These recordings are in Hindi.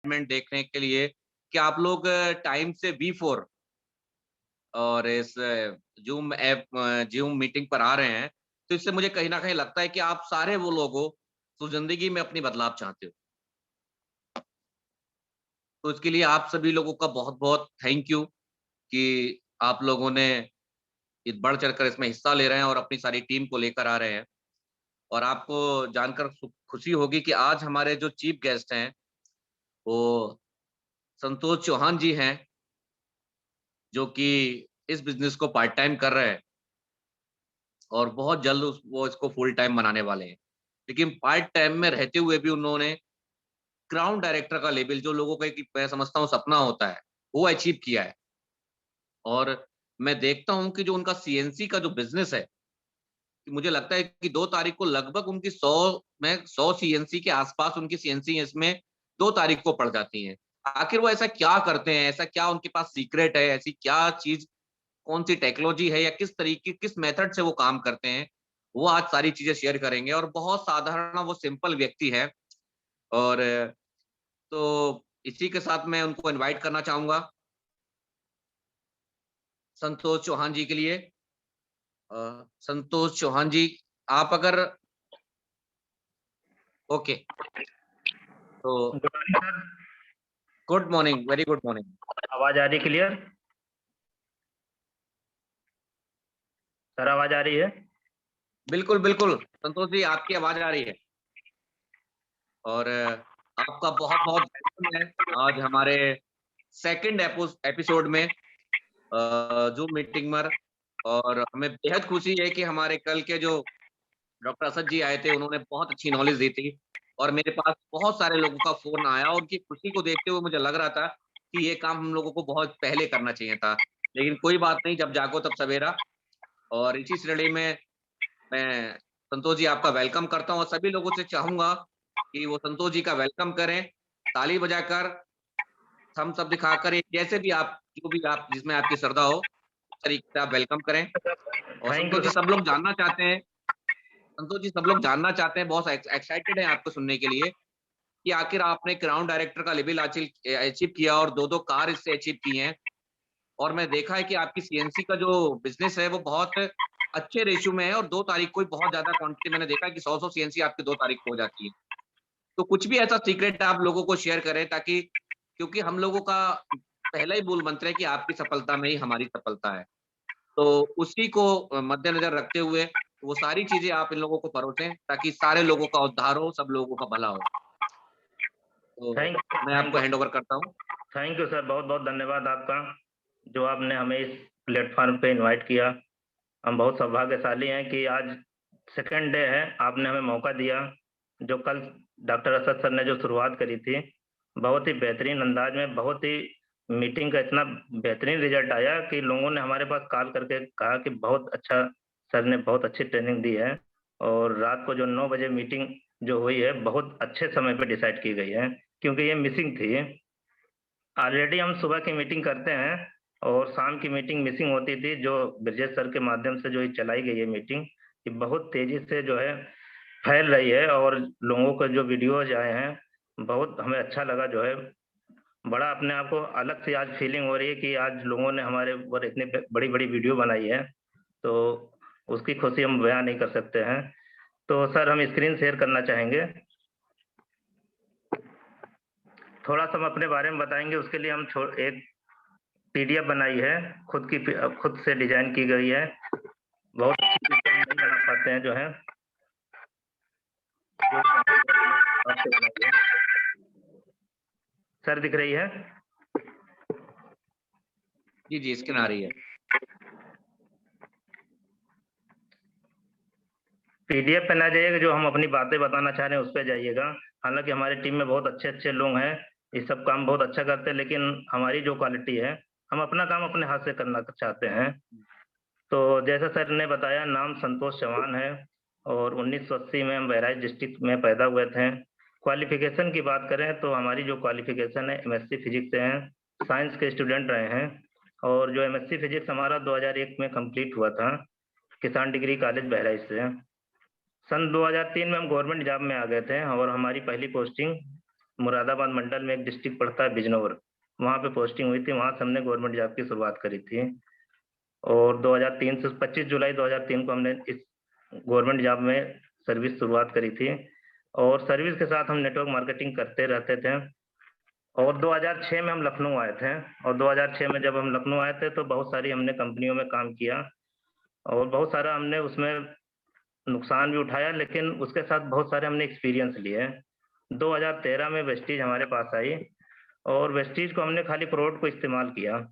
देखने के लिए कि आप लोग टाइम से बिफोर और इस ज़ूम मीटिंग पर आ रहे हैं, तो इससे मुझे कहीं न कहीं लगता है कि आप सारे वो लोग हो, जो ज़िंदगी में अपनी बदलाव चाहते हो। तो इसके लिए आप सभी लोगों का बहुत-बहुत थैंक यू कि आप लोगों ने इ बढ़-चढ़ कर इसमें हिस्सा ले रहे हैं और अपनी सारी टीम को लेकर आ रहे हैं। और आपको जानकर खुशी होगी कि आज हमारे जो चीफ गेस्ट हैं, वो संतोष चौहान जी हैं, जो कि इस बिज़नेस को पार्ट टाइम कर रहे हैं और बहुत जल्द वो इसको फुल टाइम बनाने वाले हैं। लेकिन पार्ट टाइम में रहते हुए भी उन्होंने क्राउन डायरेक्टर का लेवल जो लोगों का एक मैं समझता हूँ सपना होता है, वो अचीव किया है। और मैं देखता हूँ कि जो उनका सीएनसी का जो बिज़नेस है, कि मुझे लगता है कि 2 तारीख को लगभग उनकी 100 सीएनसी के आस-पास उनकी सीएनसी इसमें 2 तारीख को पड़ जाती हैं। आखिर वो ऐसा क्या करते हैं? ऐसा क्या उनके पास सीक्रेट है? ऐसी क्या चीज़ कौन-सी टेक्नोलॉजी है या किस मेथड से वो काम करते हैं? वो आज सारी चीज़ें शेयर करेंगे और बहुत साधारण वो सिंपल व्यक्ति है। और तो इसी के साथ मैं उनको इनवाइट करना चाहूँगा संतोष चौहान जी के लिए। संतोष चौहान जी, आप अगर ओके, तो good morning sir. Good morning, very good morning. आवाज आ रही है क्लियर? सर आवाज आ रही है? बिल्कुल, बिल्कुल, संतोष जी आपकी आवाज़ आ रही है और आपका बहुत-बहुत वेलकम है आज हमारे सेकंड एपिसोड में ज़ूम मीटिंग पर। और हमें बेहद खुशी है कि हमारे कल के जो डॉक्टर असद जी आए थे, उन्होंने बहुत अच्छी नॉलेज दी थी और मेरे पास बहुत सारे लोगों का फ़ोन आया और उनकी खुशी को देखते हुए मुझे लग रहा था कि ये काम हम लोगों को बहुत पहले करना चाहिए था। लेकिन कोई बात नहीं, जब जागो तब सवेरा। और इसी श्रेणी में मैं संतोष जी आपका वेलकम करता हूँ और सभी लोगों से चाहूँगा कि वो संतोष जी का वेलकम करें, ताली बजाकर, थम्स अप दिखाकर एक जैसे भी आप जो भी आप जिसमें आपकी श्रद्धा हो, उस तरीके से आप वेलकम करें। और थैंक यू संतोष जी सब सर। लोग जानना चाहते हैं संतोष जी सब लोग जानना चाहते हैं, बहुत एक्साइटेड हैं आपको सुनने के लिए कि आखिर आपने क्राउन डायरेक्टर का लेवल अचीव किया और 2-2 कार इससे अचीव की हैं। और मैं देखा है कि आपकी सीएनसी का जो बिज़नेस है, वो बहुत अच्छे रेशियो में है और 2 तारीख को ही बहुत ज़्यादा क्वांटिटी मैंने देखा है कि 100-100 सीएनसी आपकी 2 तारीख को हो जाती है। तो कुछ भी ऐसा सीक्रेट आप लोगों को शेयर करें ताकि क्योंकि हम लोगों का पहला ही मूल मंत्र है कि आपकी सफलता में ही हमारी सफलता है। तो उसी को मद्देनज़र रखते हुए वो सारी चीज़ें आप इन लोगों को परोसें ताकि सारे लोगों का उद्धार हो, सब लोगों का भला हो। तो थैंक मैं थैंक आपको हैंड ओवर करता हूँ। थैंक यू सर, बहुत बहुत धन्यवाद आपका, जो आपने हमें इस प्लेटफॉर्म पे इनवाइट किया। हम बहुत सौभाग्यशाली हैं कि आज सेकंड डे है, आपने हमें मौका दिया। जो कल डॉक्टर असद सर ने जो शुरुआत करी थी, बहुत ही बेहतरीन अंदाज में, बहुत ही मीटिंग का इतना बेहतरीन रिजल्ट आया कि लोगों ने हमारे पास कॉल करके कहा कि बहुत अच्छा, सर ने बहुत अच्छी ट्रेनिंग दी है। और रात को जो 9 बजे मीटिंग जो हुई है, बहुत अच्छे समय पे डिसाइड की गई है, क्योंकि ये मिसिंग थी। ऑलरेडी हम सुबह की मीटिंग करते हैं और शाम की मीटिंग मिसिंग होती थी, जो ब्रजेश सर के माध्यम से जो ये चलाई गई है मीटिंग, ये बहुत तेजी से जो है फैल रही है। और लोगों के जो वीडियोज आए हैं, बहुत हमें अच्छा लगा। जो है बड़ा अपने आप को अलग से आज फीलिंग हो रही है कि आज लोगों ने हमारे ऊपर इतनी बड़ी बड़ी वीडियो बनाई है, तो उसकी खुशी हम बयां नहीं कर सकते हैं। तो सर हम स्क्रीन शेयर करना चाहेंगे, थोड़ा सा हम अपने बारे में बताएंगे। उसके लिए हम एक पीडीएफ बनाई है, खुद से डिजाइन की गई है। बहुत अच्छी चीजें हम नहीं बना पाते हैं, जो है आपसे बनाई है। सर दिख रही है? जी, जी, स्क्रीन आ रही है। पीडीएफ पे ना जाइएगा, जो हम अपनी बातें बताना चाह रहे हैं उस पे जाइएगा। हालांकि हमारी टीम में बहुत अच्छे अच्छे लोग हैं, ये सब काम बहुत अच्छा करते हैं, लेकिन हमारी जो क्वालिटी है, हम अपना काम अपने हाथ से करना चाहते हैं। तो जैसा सर ने बताया, नाम संतोष चौहान है और 1980 में हम बहराइच डिस्ट्रिक्ट में पैदा हुए थे। क्वालिफिकेशन की बात करें तो हमारी जो क्वालिफिकेशन है, एमएससी फिजिक्स से है, साइंस के स्टूडेंट रहे हैं। और जो एमएससी फिजिक्स हमारा 2001 में कंप्लीट हुआ था, किसान डिग्री कॉलेज बहराइच से। सन 2003 में हम गवर्नमेंट जॉब में आ गए थे और हमारी पहली पोस्टिंग मुरादाबाद मंडल में एक डिस्ट्रिक्ट पड़ता है बिजनौर, वहाँ पे पोस्टिंग हुई थी, वहाँ से हमने गवर्नमेंट जॉब की शुरुआत करी थी। और 2003 से 25 जुलाई 2003 को हमने इस गवर्नमेंट जॉब में सर्विस शुरुआत करी थी, और सर्विस के साथ हम नेटवर्क मार्केटिंग करते रहते थे। और 2006 में हम लखनऊ आए थे, और 2006 में जब हम लखनऊ आए थे तो बहुत सारी हमने कंपनियों में काम किया, और बहुत सारा हमने उसमें नुकसान भी उठाया, लेकिन उसके साथ बहुत सारे हमने एक्सपीरियंस लिए। 2013 में वेस्टीज हमारे पास आई, और वेस्टीज को हमने खाली प्रोडक्ट को इस्तेमाल किया,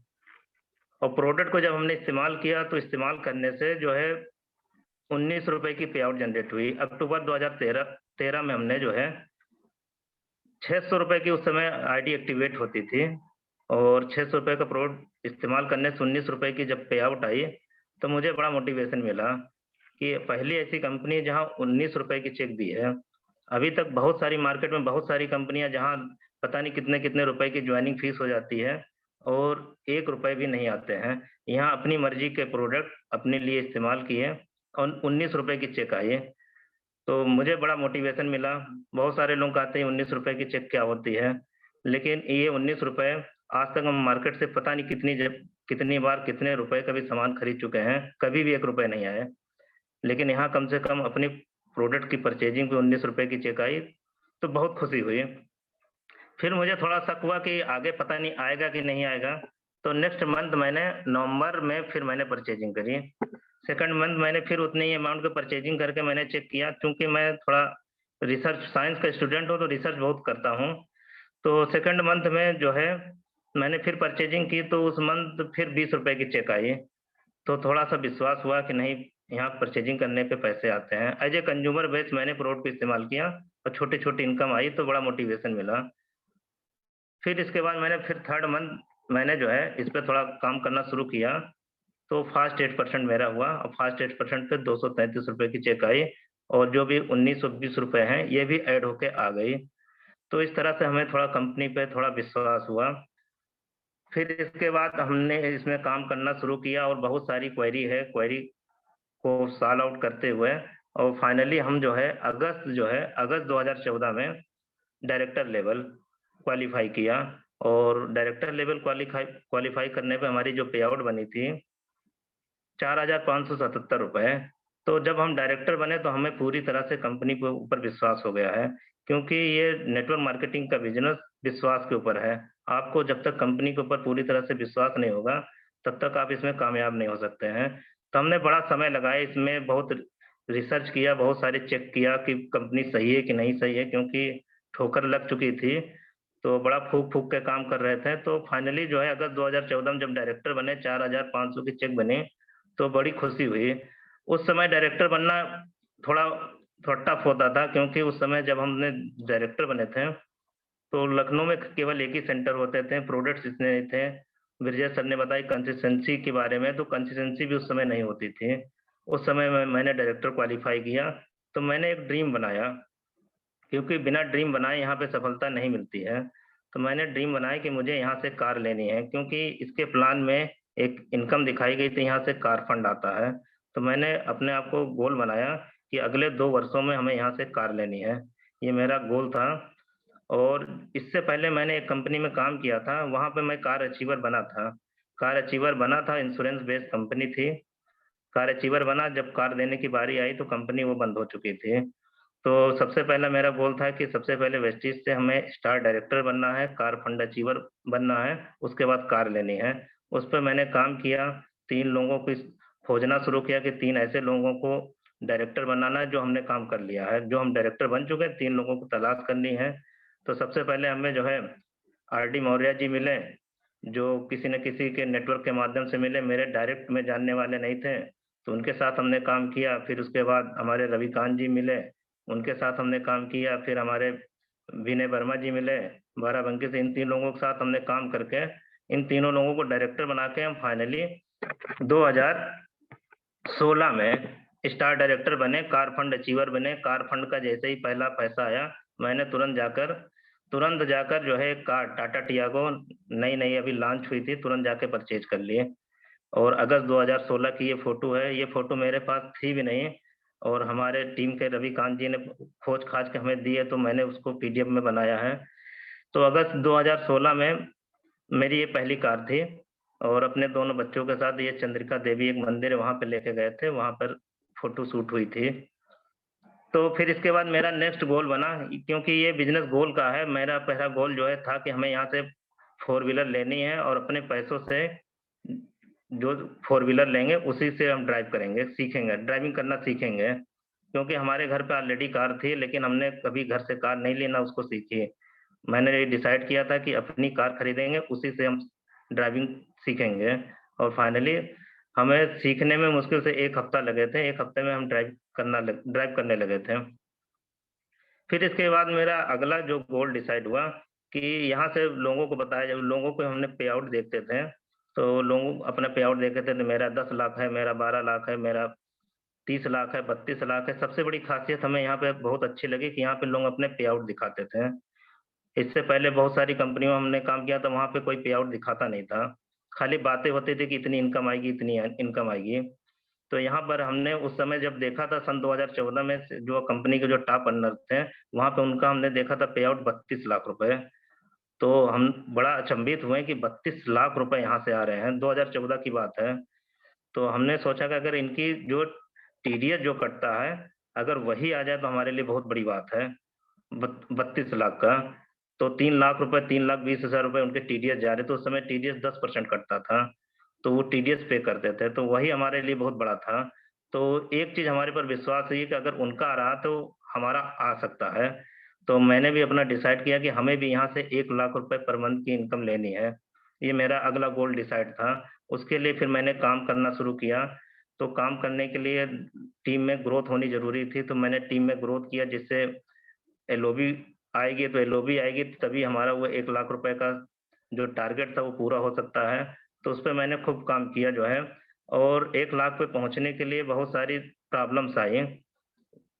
और प्रोडक्ट को जब हमने इस्तेमाल किया तो इस्तेमाल करने से जो है 19 रुपए की पे आउट जनरेट हुई। अक्टूबर 2013 में हमने जो है 600 रुपए की उस समय आईडी एक्टिवेट होती थी, और 600 रुपए का प्रोडक्ट इस्तेमाल करने से 19 रुपए की जब पे आउट आई तो मुझे बड़ा मोटिवेशन मिला कि पहली ऐसी कंपनी जहां 19 रुपए की चेक दी है। अभी तक बहुत सारी मार्केट में बहुत सारी कंपनियां जहां पता नहीं कितने कितने रुपए की ज्वाइनिंग फीस हो जाती है और 1 रुपए भी नहीं आते हैं। यहाँ अपनी मर्जी के प्रोडक्ट अपने लिए इस्तेमाल किए और 19 रुपए की चेक आई, तो मुझे बड़ा मोटिवेशन मिला। बहुत सारे लोग कहते हैं 19 रुपए की चेक क्या होती है, लेकिन ये 19 रुपए आज तक हम मार्केट से पता नहीं कितनी बार कितने रुपए का भी सामान खरीद चुके हैं, कभी भी 1 रुपए नहीं आए। लेकिन यहाँ कम से कम अपनी प्रोडक्ट की परचेजिंग पे 19 रुपए की चेक आई, तो बहुत खुशी हुई। फिर मुझे थोड़ा शक हुआ कि आगे पता नहीं आएगा कि नहीं आएगा, तो नेक्स्ट मंथ मैंने नवंबर में फिर मैंने परचेजिंग करी। सेकंड मंथ मैंने फिर उतने ही अमाउंट की परचेजिंग करके मैंने चेक किया, क्योंकि मैं थोड़ा रिसर्च साइंस का स्टूडेंट हूँ तो रिसर्च बहुत करता हूँ। तो सेकंड मंथ में जो है मैंने फिर परचेजिंग की, तो उस मंथ फिर 20 रुपए की चेक आई, तो थोड़ा सा विश्वास हुआ कि नहीं, यहाँ परचेजिंग करने पे पैसे आते हैं। एज ए कंज्यूमर बेस मैंने प्रोडक्ट को इस्तेमाल किया और छोटी छोटी इनकम आई, तो बड़ा मोटिवेशन मिला। फिर इसके बाद मैंने फिर थर्ड मंथ मैंने जो है इस पे थोड़ा काम करना शुरू किया, तो फास्ट 8% मेरा हुआ, और फास्ट 8% पे 233 रुपए की चेक आई, और जो भी 1920 रुपए हैं ये भी ऐड होके आ गई। तो इस तरह से हमें थोड़ा कंपनी पे थोड़ा विश्वास हुआ। फिर इसके बाद हमने इसमें काम करना शुरू किया, और बहुत सारी क्वेरी को सॉल्व आउट करते हुए, और फाइनली हम जो है अगस्त 2014 में डायरेक्टर लेवल क्वालिफाई किया, और डायरेक्टर लेवल क्वालिफाई करने पे हमारी जो पे आउट बनी थी 4,577 रुपए। तो जब हम डायरेक्टर बने तो हमें पूरी तरह से कंपनी के ऊपर विश्वास हो गया है, क्योंकि ये नेटवर्क मार्केटिंग का बिजनेस विश्वास के ऊपर है। आपको जब तक कंपनी के ऊपर पूरी तरह से विश्वास नहीं होगा तब तक आप इसमें कामयाब नहीं हो सकते हैं। तो हमने बड़ा समय लगाया इसमें, बहुत रिसर्च किया, बहुत सारे चेक किया कि कंपनी सही है कि नहीं सही है, क्योंकि ठोकर लग चुकी थी, तो बड़ा फूक-फूक के काम कर रहे थे। तो फाइनली जो है अगस्त 2014 में जब डायरेक्टर बने, 4,500 की चेक बनी, तो बड़ी खुशी हुई। उस समय डायरेक्टर बनना थोड़ा थोड़ा टफ होता था, क्योंकि उस समय जब हमने डायरेक्टर बने थे, तो लखनऊ में केवल एक ही सेंटर होते थे, प्रोडक्ट्स इतने नहीं थे। ब्रिजेश सर ने बताई कंसिस्टेंसी के बारे में, तो कंसिस्टेंसी भी उस समय नहीं होती थी। उस समय में मैंने डायरेक्टर क्वालिफाई किया, तो मैंने एक ड्रीम बनाया, क्योंकि बिना ड्रीम बनाए यहाँ पे सफलता नहीं मिलती है। तो मैंने ड्रीम बनाया कि मुझे यहाँ से कार लेनी है, क्योंकि इसके प्लान में एक इनकम दिखाई गई थी, यहाँ से कार फंड आता है। तो मैंने अपने आप को गोल बनाया कि अगले 2 वर्षों में हमें यहाँ से कार लेनी है, ये मेरा गोल था। और इससे पहले मैंने एक कंपनी में काम किया था, वहाँ पे मैं कार अचीवर बना था। कार अचीवर बना था, इंश्योरेंस बेस्ड कंपनी थी। कार अचीवर बना, जब कार देने की बारी आई तो कंपनी वो बंद हो चुकी थी। तो सबसे पहला मेरा गोल था कि सबसे पहले वेस्टीज से हमें स्टार डायरेक्टर बनना है, कार फंड अचीवर बनना है, उसके बाद कार लेनी है। उस पर मैंने काम किया, 3 लोगों को खोजना शुरू किया कि 3 ऐसे लोगों को डायरेक्टर बनाना है जो हमने काम कर लिया है, जो हम डायरेक्टर बन चुके हैं, 3 लोगों को तलाश करनी है। तो सबसे पहले हमें जो है आर.डी. मौर्य जी मिले, जो किसी न किसी के नेटवर्क के माध्यम से मिले, मेरे डायरेक्ट में जानने वाले नहीं थे, तो उनके साथ हमने काम किया। फिर उसके बाद हमारे रविकांत जी मिले, उनके साथ हमने काम किया। फिर हमारे विनय वर्मा जी मिले बाराबंकी से। इन 3 लोगों के साथ हमने काम करके इन तीनों लोगों को डायरेक्टर बना के हम फाइनली 2016 में स्टार डायरेक्टर बने, कार फंड अचीवर बने। कार फंड का जैसे ही पहला पैसा आया, मैंने तुरंत जाकर जो है कार टाटा टियागो नई अभी लॉन्च हुई थी, तुरंत जाके परचेज कर लिए। और अगस्त 2016 की ये फोटो है, ये फोटो मेरे पास थी भी नहीं, और हमारे टीम के रविकांत जी ने खोज खाज के हमें दी है, तो मैंने उसको पीडीएफ में बनाया है। तो अगस्त 2016 में मेरी ये पहली कार थी और अपने दोनों बच्चों के साथ ये चंद्रिका देवी एक मंदिर है, वहाँ पे लेके गए थे, वहाँ पर फ़ोटो शूट हुई थी। तो फिर इसके बाद मेरा नेक्स्ट गोल बना, क्योंकि ये बिज़नेस गोल का है, मेरा पहला गोल जो है था कि हमें यहाँ से 4 व्हीलर लेनी है और अपने पैसों से जो 4 व्हीलर लेंगे, उसी से हम ड्राइव करेंगे, सीखेंगे, ड्राइविंग करना सीखेंगे। क्योंकि हमारे घर पे ऑलरेडी कार थी, लेकिन हमने कभी घर से कार नहीं ली, ना उसको सीखी। मैंने ये डिसाइड किया था कि अपनी कार खरीदेंगे, उसी से हम ड्राइविंग सीखेंगे और फाइनली हमें सीखने में मुश्किल से 1 हफ्ता लगे थे, 1 हफ्ते में हम ड्राइव करने लगे थे। फिर इसके बाद मेरा अगला जो गोल डिसाइड हुआ कि यहाँ से लोगों को बताया, जब लोगों को हमने पे आउट देखते थे, तो लोग अपना पे आउट देखते थे, तो मेरा 10 लाख है, मेरा 12 लाख है, मेरा 30 लाख है, 32 लाख है। सबसे बड़ी खासियत हमें यहाँ पे बहुत अच्छी लगी कि यहाँ पे लोग अपने पे आउट दिखाते थे। इससे पहले बहुत सारी कंपनियों में हमने काम किया, तो वहाँ पे कोई पे आउट दिखाता नहीं था। खाली बातें होती थी कि इतनी इनकम आएगी, इतनी इनकम आएगी। तो यहाँ पर हमने उस समय जब देखा था सन 2014 में जो कंपनी के जो टॉप अर्नर थे, वहाँ पे उनका हमने देखा था पे आउट 32 लाख रुपए। तो हम बड़ा अचंभित हुए कि 32 लाख रुपए यहाँ से आ रहे हैं, 2014 की बात है। तो हमने सोचा कि अगर इनकी जो टीडीएस जो कटता है, अगर वही आ जाए तो हमारे लिए बहुत बड़ी बात है। 32 लाख का, तो 3 लाख रुपए, 3,20,000 रुपए उनके टीडीएस जा रहे थे। उस समय टीडीएस 10% कटता था, तो वो टीडीएस पे करते थे, तो वही हमारे लिए बहुत बड़ा था। तो एक चीज़ हमारे पर विश्वास है कि अगर उनका आ रहा तो हमारा आ सकता है। तो मैंने भी अपना डिसाइड किया कि हमें भी यहाँ से 1 लाख रुपए पर मंथ की इनकम लेनी है। ये मेरा अगला गोल डिसाइड था। उसके लिए फिर मैंने काम करना शुरू किया। तो काम करने के लिए टीम में ग्रोथ होनी ज़रूरी थी, तो मैंने टीम में ग्रोथ किया, जिससे एलओबी आएगी, तो एलओबी आएगी तभी हमारा वो 1 लाख रुपए का जो टारगेट था वो पूरा हो सकता है। तो उस पे मैंने खूब काम किया जो है, और 1 लाख पे पहुँचने के लिए बहुत सारी प्रॉब्लम्स आई।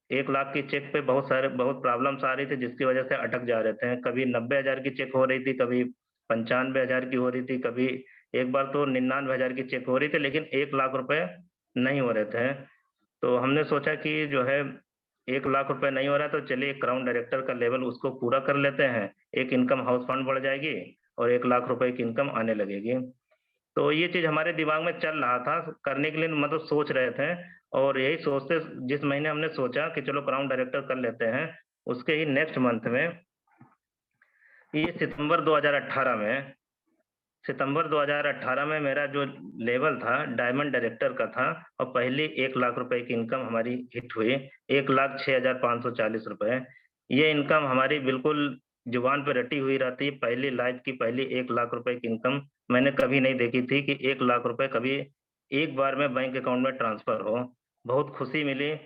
1 लाख की चेक पे बहुत प्रॉब्लम्स आ रही थी, जिसकी वजह से अटक जा रहे थे। कभी 90,000 की चेक हो रही थी, कभी 95,000 की हो रही थी, कभी एक बार तो 99,000 की चेक हो रही थी, लेकिन 1 लाख रुपए नहीं हो रहे थे। तो हमने सोचा कि जो है 1 लाख रुपए नहीं हो रहा है, तो चलिए क्राउन डायरेक्टर का लेवल उसको पूरा कर लेते हैं। एक इनकम हाउस फंड बढ़ जाएगी और 1 लाख रुपए की इनकम आने लगेगी। तो ये चीज़ हमारे दिमाग में चल रहा था, करने के लिए मतलब सोच रहे थे, और यही सोचते जिस महीने हमने सोचा कि चलो क्राउन डायरेक्टर कर लेते हैं, उसके ही नेक्स्ट मंथ में, ये सितंबर 2018 में मेरा जो लेवल था डायमंड डायरेक्टर का था, और पहली 1 लाख रुपए की इनकम हमारी हिट हुई, 1,06,540 रुपए। ये इनकम हमारी बिल्कुल जुबान पे रटी हुई रहती है, पहली लाइफ की पहली 1 लाख रुपए की इनकम मैंने कभी नहीं देखी थी कि 1 लाख रुपए कभी एक बार में बैंक अकाउंट में ट्रांसफर हो। बहुत खुशी मिली।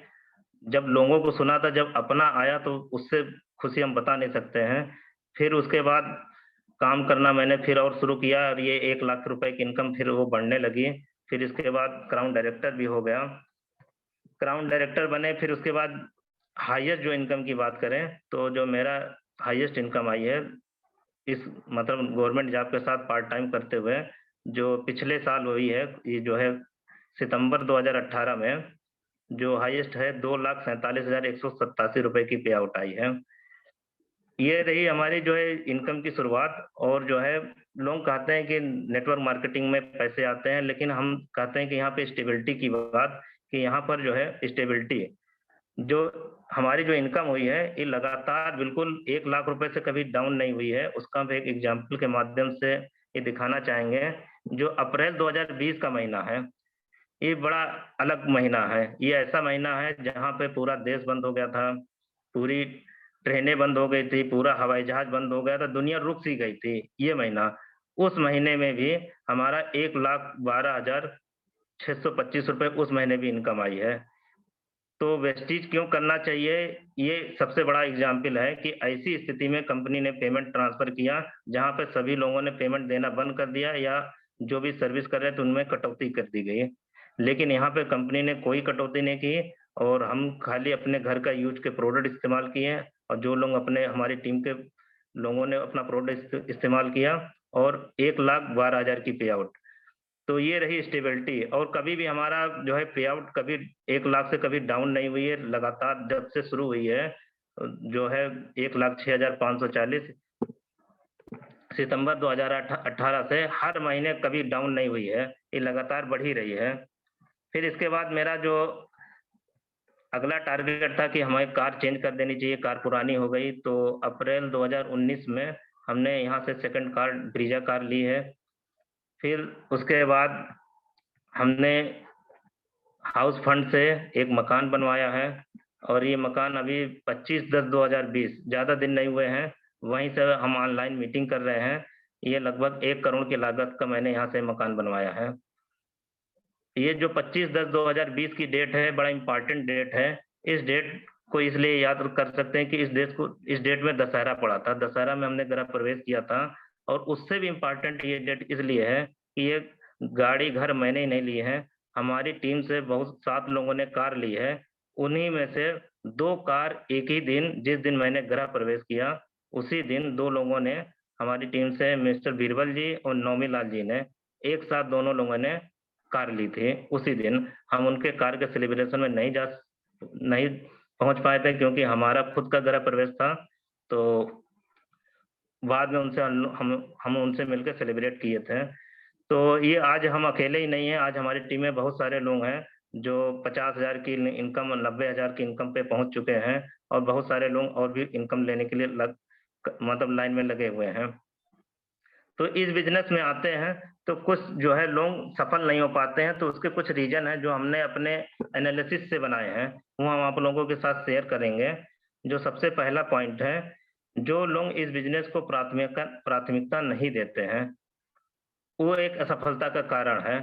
जब लोगों को सुना था, जब अपना आया तो उससे खुशी हम बता नहीं सकते हैं। फिर उसके बाद काम करना मैंने फिर और शुरू किया, और ये 1 लाख रुपए की इनकम फिर वो बढ़ने लगी। फिर इसके बाद क्राउन डायरेक्टर भी हो गया। क्राउन डायरेक्टर बने, फिर उसके बाद हाईएस्ट जो इनकम की बात करें, तो जो मेरा हाईएस्ट इनकम आई है इस मतलब गवर्नमेंट जॉब के साथ पार्ट टाइम करते हुए, जो पिछले साल हुई है, ये जो है सितंबर 2018 में, जो हाईएस्ट है 2,47,187 रुपए की पे आउट आई है। ये रही हमारी जो है इनकम की शुरुआत। और जो है लोग कहते हैं कि नेटवर्क मार्केटिंग में पैसे आते हैं, लेकिन हम कहते हैं कि यहाँ पे स्टेबिलिटी की बात, कि यहाँ पर जो है स्टेबिलिटी, जो हमारी जो इनकम हुई है, ये लगातार बिल्कुल 1 लाख रुपए से कभी डाउन नहीं हुई है। उसका हम एक एग्जाम्पल के माध्यम से ये दिखाना चाहेंगे। जो अप्रैल 2020 का महीना है, ये बड़ा अलग महीना है। ये ऐसा महीना है जहाँ पे पूरा देश बंद हो गया था, पूरी ट्रेनें बंद हो गई थी, पूरा हवाई जहाज बंद हो गया था, दुनिया रुक सी गई थी ये महीना। उस महीने में भी हमारा 1,12,625 रुपए उस महीने भी इनकम आई है। तो वेस्टीज क्यों करना चाहिए, ये सबसे बड़ा एग्जाम्पल है कि ऐसी स्थिति में कंपनी ने पेमेंट ट्रांसफर किया, जहाँ पे सभी लोगों ने पेमेंट देना बंद कर दिया, या जो भी सर्विस कर रहे थे उनमें कटौती कर दी गई। लेकिन यहाँ पे कंपनी ने कोई कटौती नहीं की, और हम खाली अपने घर का यूज के प्रोडक्ट इस्तेमाल किए, और जो लोग अपने हमारी टीम के लोगों ने अपना प्रोडक्ट इस्तेमाल किया, और 1,12,000 की पे आउट। तो ये रही स्टेबिलिटी, और कभी भी हमारा जो है पे आउट कभी 1 लाख से कभी डाउन नहीं हुई है। लगातार जब से शुरू हुई है, जो है 1,06,540, सितंबर 2018 से हर महीने कभी डाउन नहीं हुई है, ये लगातार बढ़ ही रही है। फिर इसके बाद मेरा जो अगला टारगेट था कि हमें कार चेंज कर देनी चाहिए, कार पुरानी हो गई, तो अप्रैल 2019 में हमने यहाँ से सेकंड कार ब्रीजा कार ली है। फिर उसके बाद हमने हाउस फंड से एक मकान बनवाया है और ये मकान अभी 25/10/2020 ज़्यादा दिन नहीं हुए हैं, वहीं से हम ऑनलाइन मीटिंग कर रहे हैं। ये लगभग 1 करोड़ की लागत का मैंने यहाँ से मकान बनवाया है। ये जो 25/10/2020 की डेट है, बड़ा इंपॉर्टेंट डेट है। इस डेट को इसलिए याद कर सकते हैं कि इस डेट में दशहरा पड़ा था। दशहरा में हमने गृह प्रवेश किया था और उससे भी इम्पोर्टेंट ये डेट इसलिए है कि ये गाड़ी घर मैंने ही नहीं ली है, हमारी टीम से बहुत 7 लोगों ने कार ली है। उन्हीं में से 2 कार एक ही दिन, जिस दिन मैंने गृह प्रवेश किया, उसी दिन 2 लोगों ने, हमारी टीम से मिस्टर बीरबल जी और नौमी लाल जी ने, एक साथ दोनों लोगों ने कार ली थी। उसी दिन हम उनके कार के सेलिब्रेशन में नहीं पहुंच पाए थे क्योंकि हमारा खुद का गृह प्रवेश था, तो बाद में उनसे हम उनसे मिलकर सेलिब्रेट किए थे। तो ये आज हम अकेले ही नहीं हैं, आज हमारी टीम में बहुत सारे लोग हैं जो 50,000 की इनकम और 90,000 की इनकम पे पहुंच चुके हैं और बहुत सारे लोग और भी इनकम लेने के लिए मतलब लाइन में लगे हुए हैं। तो इस बिजनेस में आते हैं तो कुछ जो है लोग सफल नहीं हो पाते हैं, तो उसके कुछ रीजन है जो हमने अपने एनालिसिस से बनाए हैं, वो हम आप लोगों के साथ शेयर करेंगे। जो सबसे पहला पॉइंट है, जो लोग इस बिजनेस को प्राथमिकता नहीं देते हैं, वो एक असफलता का कारण है।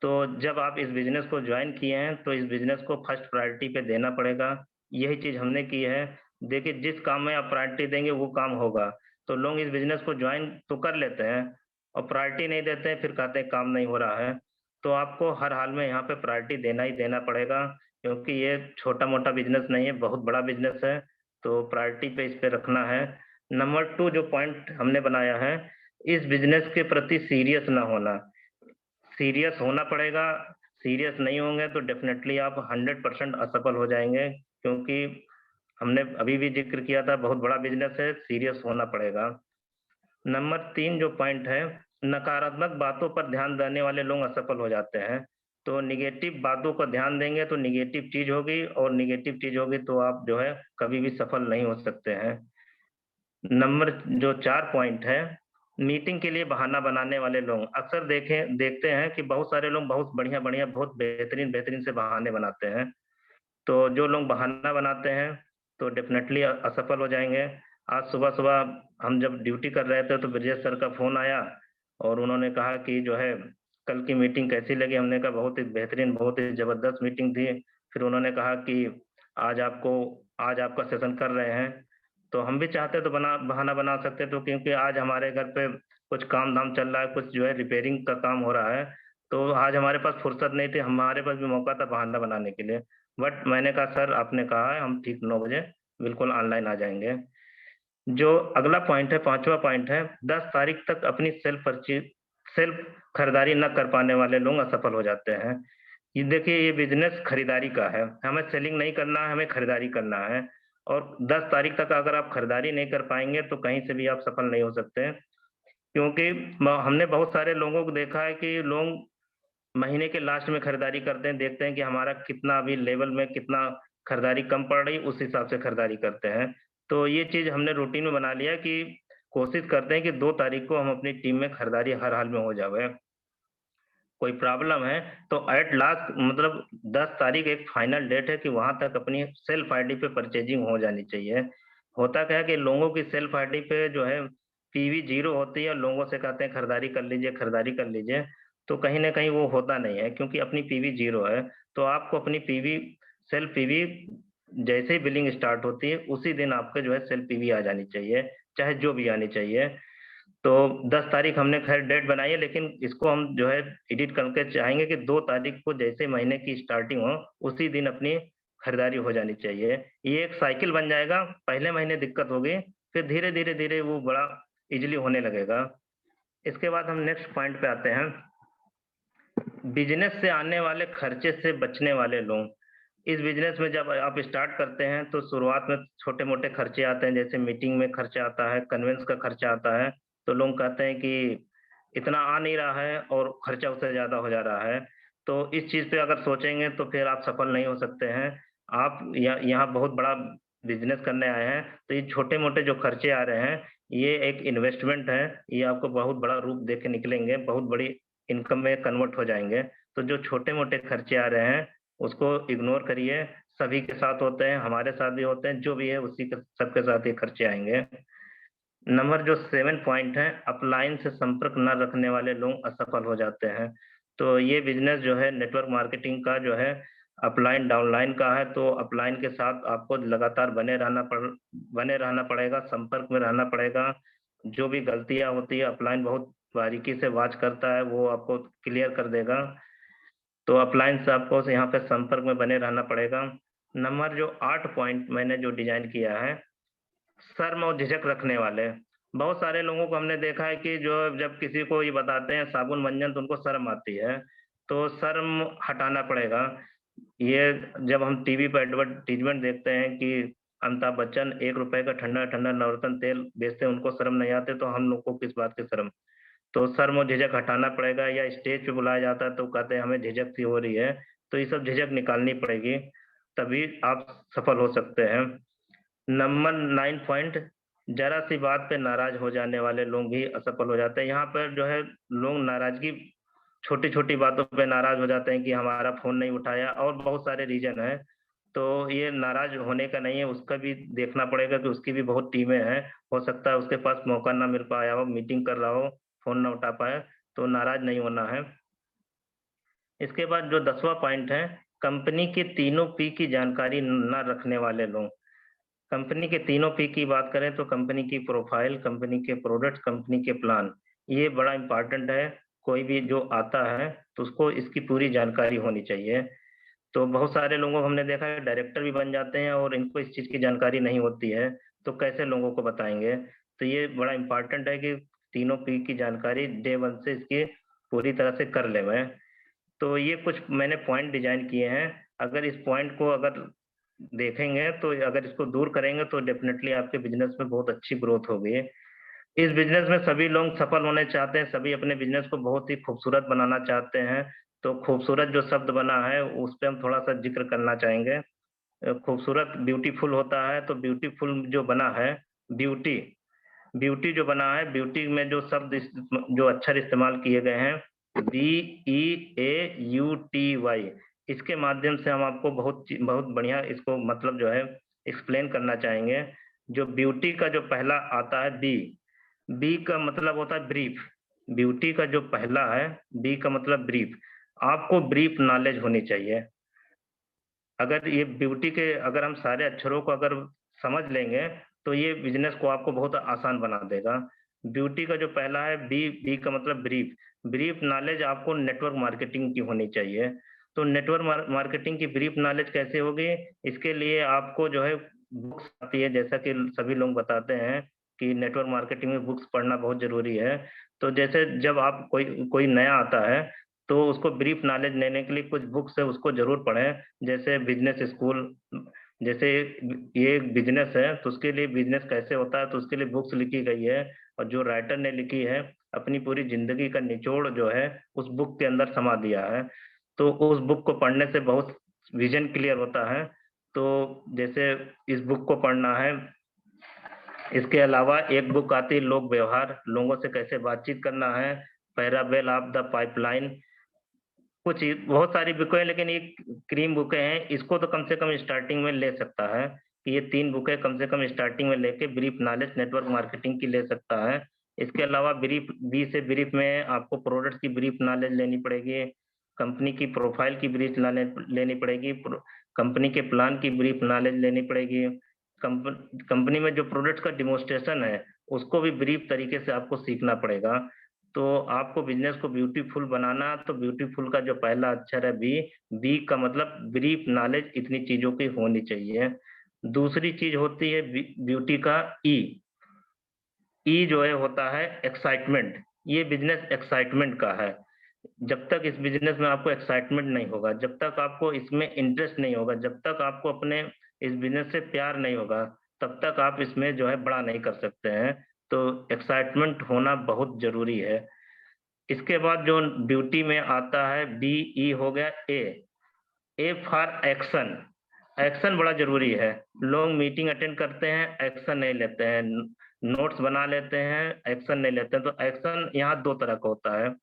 तो जब आप इस बिजनेस को ज्वाइन किए हैं तो इस बिजनेस को फर्स्ट प्रायोरिटी पे देना पड़ेगा। यही चीज हमने की है। देखिए, जिस काम में आप प्रायोरिटी देंगे वो काम होगा। तो लोग इस बिजनेस को ज्वाइन तो कर लेते हैं और प्रायोरिटी नहीं देते हैं, फिर कहते हैं काम नहीं हो रहा है। तो आपको हर हाल में यहाँ पे प्रायोरिटी देना ही देना पड़ेगा, क्योंकि ये छोटा मोटा बिजनेस नहीं है, बहुत बड़ा बिजनेस है। तो प्रायोरिटी पे इस पे रखना है। नंबर 2 जो पॉइंट हमने बनाया है, इस बिजनेस के प्रति सीरियस ना होना। सीरियस होना पड़ेगा, सीरियस नहीं होंगे तो डेफिनेटली आप 100% असफल हो जाएँगे, क्योंकि हमने अभी भी ज़िक्र किया था, बहुत बड़ा बिज़नेस है, सीरियस होना पड़ेगा। नंबर 3 जो पॉइंट है, नकारात्मक बातों पर ध्यान देने वाले लोग असफल हो जाते हैं। तो नेगेटिव बातों पर ध्यान देंगे तो नेगेटिव चीज़ होगी और नेगेटिव चीज़ होगी तो आप जो है कभी भी सफल नहीं हो सकते हैं। नंबर जो 4 पॉइंट है, मीटिंग के लिए बहाना बनाने वाले लोग। अक्सर देखते हैं कि बहुत सारे लोग बहुत बढ़िया-बढ़िया, बहुत बेहतरीन-बेहतरीन से बहाने बनाते हैं। तो जो लोग बहाना बनाते हैं, तो डेफ़िनेटली असफल हो जाएँगे। आज सुबह-सुबह हम जब ड्यूटी कर रहे थे, तो ब्रजेश सर का फ़ोन आया और उन्होंने कहा कि जो है, कल की मीटिंग कैसी लगी? हमने कहा बहुत ही बेहतरीन, बहुत ही ज़बरदस्त मीटिंग थी। फिर उन्होंने कहा कि आज आपका सेशन कर रहे हैं। तो हम भी चाहते तो बहाना बना सकते, तो क्योंकि आज हमारे घर पे कुछ काम-धाम चल रहा है, कुछ जो है रिपेयरिंग का काम हो रहा है, तो आज हमारे पास फुर्सत नहीं थी, हमारे पास भी मौका था बहाना बनाने के लिए। बट मैंने कहा सर आपने कहा है, हम ठीक 9 बजे बिल्कुल ऑनलाइन आ जाएँगे। जो अगला पॉइंट है, 5वां पॉइंट है, 10 तारीख तक अपनी सेल्फ खरीदारी न कर पाने वाले लोग असफल हो जाते हैं। ये देखिए, ये बिज़नेस खरीदारी का है, हमें सेलिंग नहीं करना है, हमें खरीदारी करना है और 10 तारीख तक अगर आप खरीदारी नहीं कर पाएँगे, तो कहीं से भी आप सफल नहीं हो सकते। क्योंकि म हमने बहुत सारे लोगों को देखा है कि लोग महीने के लास्ट में खरीदारी करते हैं, देखते हैं कि हमारा कितना अभी लेवल में कितना खरीदारी कम पड़ रही, उस हिसाब से खरीदारी करते हैं। तो ये चीज़ हमने रूटीन में बना लिया कि कोशिश करते हैं कि 2 तारीख को हम अपनी टीम में खरीदारी हर हाल में हो जावे। कोई प्रॉब्लम है तो एट लास्ट मतलब 10 तारीख एक फाइनल डेट है कि वहाँ तक अपनी सेल्फ आईडी पे परचेजिंग हो जानी चाहिए। होता क्या है कि लोगों की सेल्फ आईडी पे जो है पीवी 0 होती है, लोगों से कहते हैं खरीदारी कर लीजिए, तो कहीं न कहीं वो होता नहीं है क्योंकि अपनी पीवी 0 है। तो आपको अपनी सेल्फ पीवी जैसे ही बिलिंग स्टार्ट होती है, उसी दिन आपका जो है सेल्फ पीवी आ जानी चाहिए, चाहे जो भी आनी चाहिए। तो 10 तारीख हमने खैर डेट बनाई है, लेकिन इसको हम जो है एडिट करके चाहेंगे कि 2 तारीख को जैसे महीने की स्टार्टिंग हो, उसी दिन अपनी खरीदारी हो जानी चाहिए। ये एक साइकिल बन जाएगा, पहले महीने दिक्कत होगी, फिर धीरे-धीरे वो बड़ा ईज़िली होने लगेगा। इसके बाद हम नेक्स्ट पॉइंट पे आते हैं, बिज़नेस से आने वाले खर्चे से बचने वाले लोग। इस बिज़नेस में जब आप स्टार्ट करते हैं, तो शुरुआत में छोटे-मोटे खर्चे आते हैं, जैसे मीटिंग में खर्चा आता है, कन्वेंस का खर्चा आता है। तो लोग कहते हैं कि इतना आ नहीं रहा है और खर्चा उससे ज़्यादा हो जा रहा है। तो इस चीज़ पे अगर सोचेंगे तो फिर आप सफल नहीं हो सकते हैं। आप यहाँ बहुत बड़ा बिज़नेस करने आए हैं, तो ये छोटे-मोटे जो खर्चे आ रहे हैं, ये एक इन्वेस्टमेंट है, ये आपको बहुत बड़ा रूप दे के निकलेंगे, बहुत बड़ी इनकम में कन्वर्ट हो जाएँगे। तो जो छोटे-मोटे खर्चे आ रहे हैं, उसको इग्नोर करिए, सभी के साथ होते हैं, हमारे साथ भी होते हैं, जो भी है उसी के सबके साथ ये खर्चे आएँगे। नंबर जो 7 पॉइंट है, अपलाइन से संपर्क न रखने वाले लोग असफल हो जाते हैं। तो ये बिज़नेस जो है नेटवर्क मार्केटिंग का जो है अपलाइन डाउनलाइन का है, तो अपलाइन के साथ आपको लगातार बने रहना पड़ेगा, संपर्क में रहना पड़ेगा। जो भी गलतियाँ होती है अपलाइन बहुत बारीकी से वॉच करता है, वो आपको क्लियर कर देगा। तो अपलाइन से आपको यहाँ पे संपर्क में बने रहना पड़ेगा। नंबर जो 8 पॉइंट मैंने जो डिज़ाइन किया है, शर्म और झिझक रखने वाले। बहुत सारे लोगों को हमने देखा है कि जो जब किसी को ये बताते हैं साबुन-मंजन तो उनको शर्म आती है, तो शर्म हटाना पड़ेगा। ये जब हम टीवी पे एडवर्टाइज़मेंट देखते हैं कि अमिताभ बच्चन ₹1 का ठंडा-ठंडा नवरत्न तेल बेचते हैं, उनको शर्म नहीं आती, तो हम लोग को किस बात की शर्म? तो शर्म और झिझक हटाना पड़ेगा या स्टेज पे बुलाया जाता है तो कहते हैं हमें झिझक सी हो रही है, तो ये सब झिझक निकालनी पड़ेगी, तभी आप सफल हो सकते हैं। नंबर 9 पॉइंट ज़रा-सी बात पे नाराज़ हो जाने वाले लोग भी असफल हो जाते हैं। यहाँ पर जो है लोग नाराज़गी छोटी-छोटी बातों पे नाराज़ हो जाते हैं कि हमारा फ़ोन नहीं उठाया और बहुत सारे रीज़न हैं। तो ये नाराज़ होने का नहीं है, उसका भी देखना पड़ेगा कि उसकी भी बहुत टीमें हैं। हो सकता है उसके पास मौका ना मिल पाया हो, मीटिंग कर रहा हो, फ़ोन ना उठा पाए, तो नाराज़ नहीं होना है। इसके बाद जो 10वां पॉइंट है, कंपनी के तीनों पी की जानकारी ना रखने वाले लोग। कंपनी के तीनों पी की बात करें तो कंपनी की प्रोफाइल, कंपनी के प्रोडक्ट, कंपनी के प्लान, ये बड़ा इम्पोर्टेंट है। कोई भी जो आता है, तो उसको इसकी पूरी जानकारी होनी चाहिए। तो बहुत सारे लोगों को हमने देखा है डायरेक्टर भी बन जाते हैं और इनको इस चीज़ की जानकारी नहीं होती है, तो कैसे लोगों को बताएँगे? तो ये बड़ा इम्पोर्टेंट है कि तीनों पी की जानकारी डे 1 से इसकी पूरी तरह से कर लें मैं। तो ये कुछ मैंने पॉइंट डिज़ाइन किए हैं। अगर इस पॉइंट को अगर देखेंगे तो अगर इसको दूर करेंगे तो डेफ़िनेटली आपके बिज़नेस में बहुत अच्छी ग्रोथ होगी। इस बिज़नेस में सभी लोग सफल होने चाहते हैं, सभी अपने बिज़नेस को बहुत ही खूबसूरत बनाना चाहते हैं। तो खूबसूरत जो शब्द बना है, उस पे हम थोड़ा-सा ज़िक्र करना चाहेंगे। खूबसूरत ब्यूटीफुल होता है, तो ब्यूटीफुल जो बना है, ब्यूटी ब्यूटी जो बना है, ब्यूटी में जो शब्द जो अक्षर इस्तेमाल किए गए हैं, BEAUTY, इसके माध्यम से हम आपको बहुत बढ़िया इसको मतलब जो है एक्सप्लेन करना चाहेंगे। जो ब्यूटी का जो पहला आता है बी, बी का मतलब होता है ब्रीफ। ब्यूटी का जो पहला है, बी का मतलब ब्रीफ। आपको ब्रीफ नॉलेज होनी चाहिए। अगर ये ब्यूटी के अगर हम सारे अक्षरों को अगर समझ लेंगे, तो ये बिज़नेस को आपको बहुत आसान बना देगा। ब्यूटी का जो पहला है बी, बी का मतलब ब्रीफ। ब्रीफ नॉलेज आपको नेटवर्क मार्केटिंग की होनी चाहिए। तो नेटवर्क मार्केटिंग की ब्रीफ नॉलेज कैसे होगी? इसके लिए आपको जो है बुक्स आती है, जैसा कि सभी लोग बताते हैं कि नेटवर्क मार्केटिंग में बुक्स पढ़ना बहुत ज़रूरी है। तो जैसे जब आप कोई कोई नया आता है, तो उसको ब्रीफ नॉलेज लेने के लिए कुछ बुक्स है, उसको ज़रूर पढ़ें। जैसे बिज़नेस स्कूल जैसे ये एक बिज़नेस है, तो उसके लिए बिज़नेस कैसे होता है, तो उसके लिए बुक्स लिखी गई है और जो राइटर ने लिखी है, अपनी पूरी ज़िंदगी का निचोड़ जो है, उस बुक के अंदर समा दिया है। तो उस बुक को पढ़ने से बहुत विज़न क्लियर होता है। तो जैसे इस बुक को पढ़ना है, इसके अलावा एक बुक आती है लोक व्यवहार, लोगों से कैसे बातचीत करना है, पैराबेल ऑफ द पाइपलाइन, बहुत सारी बुकें हैं लेकिन ये क्रीम बुकें हैं, इसको तो कम से कम स्टार्टिंग में ले सकता है, कि ये 3 बुकें कम से कम स्टार्टिंग में लेके ब्रीफ नॉलेज नेटवर्क मार्केटिंग की ले सकता है। इसके अलावा ब्रीफ बी से ब्रीफ में आपको प्रोडक्ट्स की ब्रीफ नॉलेज लेनी पड़ेगी, कंपनी की प्रोफाइल की ब्रीफ नॉलेज लेनी पड़ेगी, कंपनी के प्लान की ब्रीफ नॉलेज लेनी पड़ेगी, कंपनी में जो प्रोडक्ट्स का डेमोंस्ट्रेशन है, उसको भी ब्रीफ तरीके से आपको सीखना पड़ेगा। तो आपको बिज़नेस को ब्यूटीफुल बनाना, तो ब्यूटीफुल का जो पहला अक्षर है बी, बी का मतलब ब्रीफ नॉलेज इतनी चीज़ों की होनी चाहिए। दूसरी चीज़ होती है ब्यूटी का ई, ई जो है होता है एक्साइटमेंट, ये बिज़नेस एक्साइटमेंट का है। जब तक इस बिज़नेस में आपको एक्साइटमेंट नहीं होगा, जब तक आपको इसमें इंटरेस्ट नहीं होगा, जब तक आपको अपने इस बिज़नेस से प्यार नहीं होगा, तब तक आप इसमें जो है बड़ा नहीं कर सकते हैं। तो एक्साइटमेंट होना बहुत ज़रूरी है। इसके बाद जो ब्यूटी में आता है BE हो गया ए फॉर एक्शन। एक्शन बड़ा ज़रूरी है। लोग मीटिंग अटेंड करते हैं, एक्शन नहीं लेते हैं, नोट्स बना लेते हैं, एक्शन नहीं लेते हैं। तो एक्शन यहाँ 2 तरह का होता है।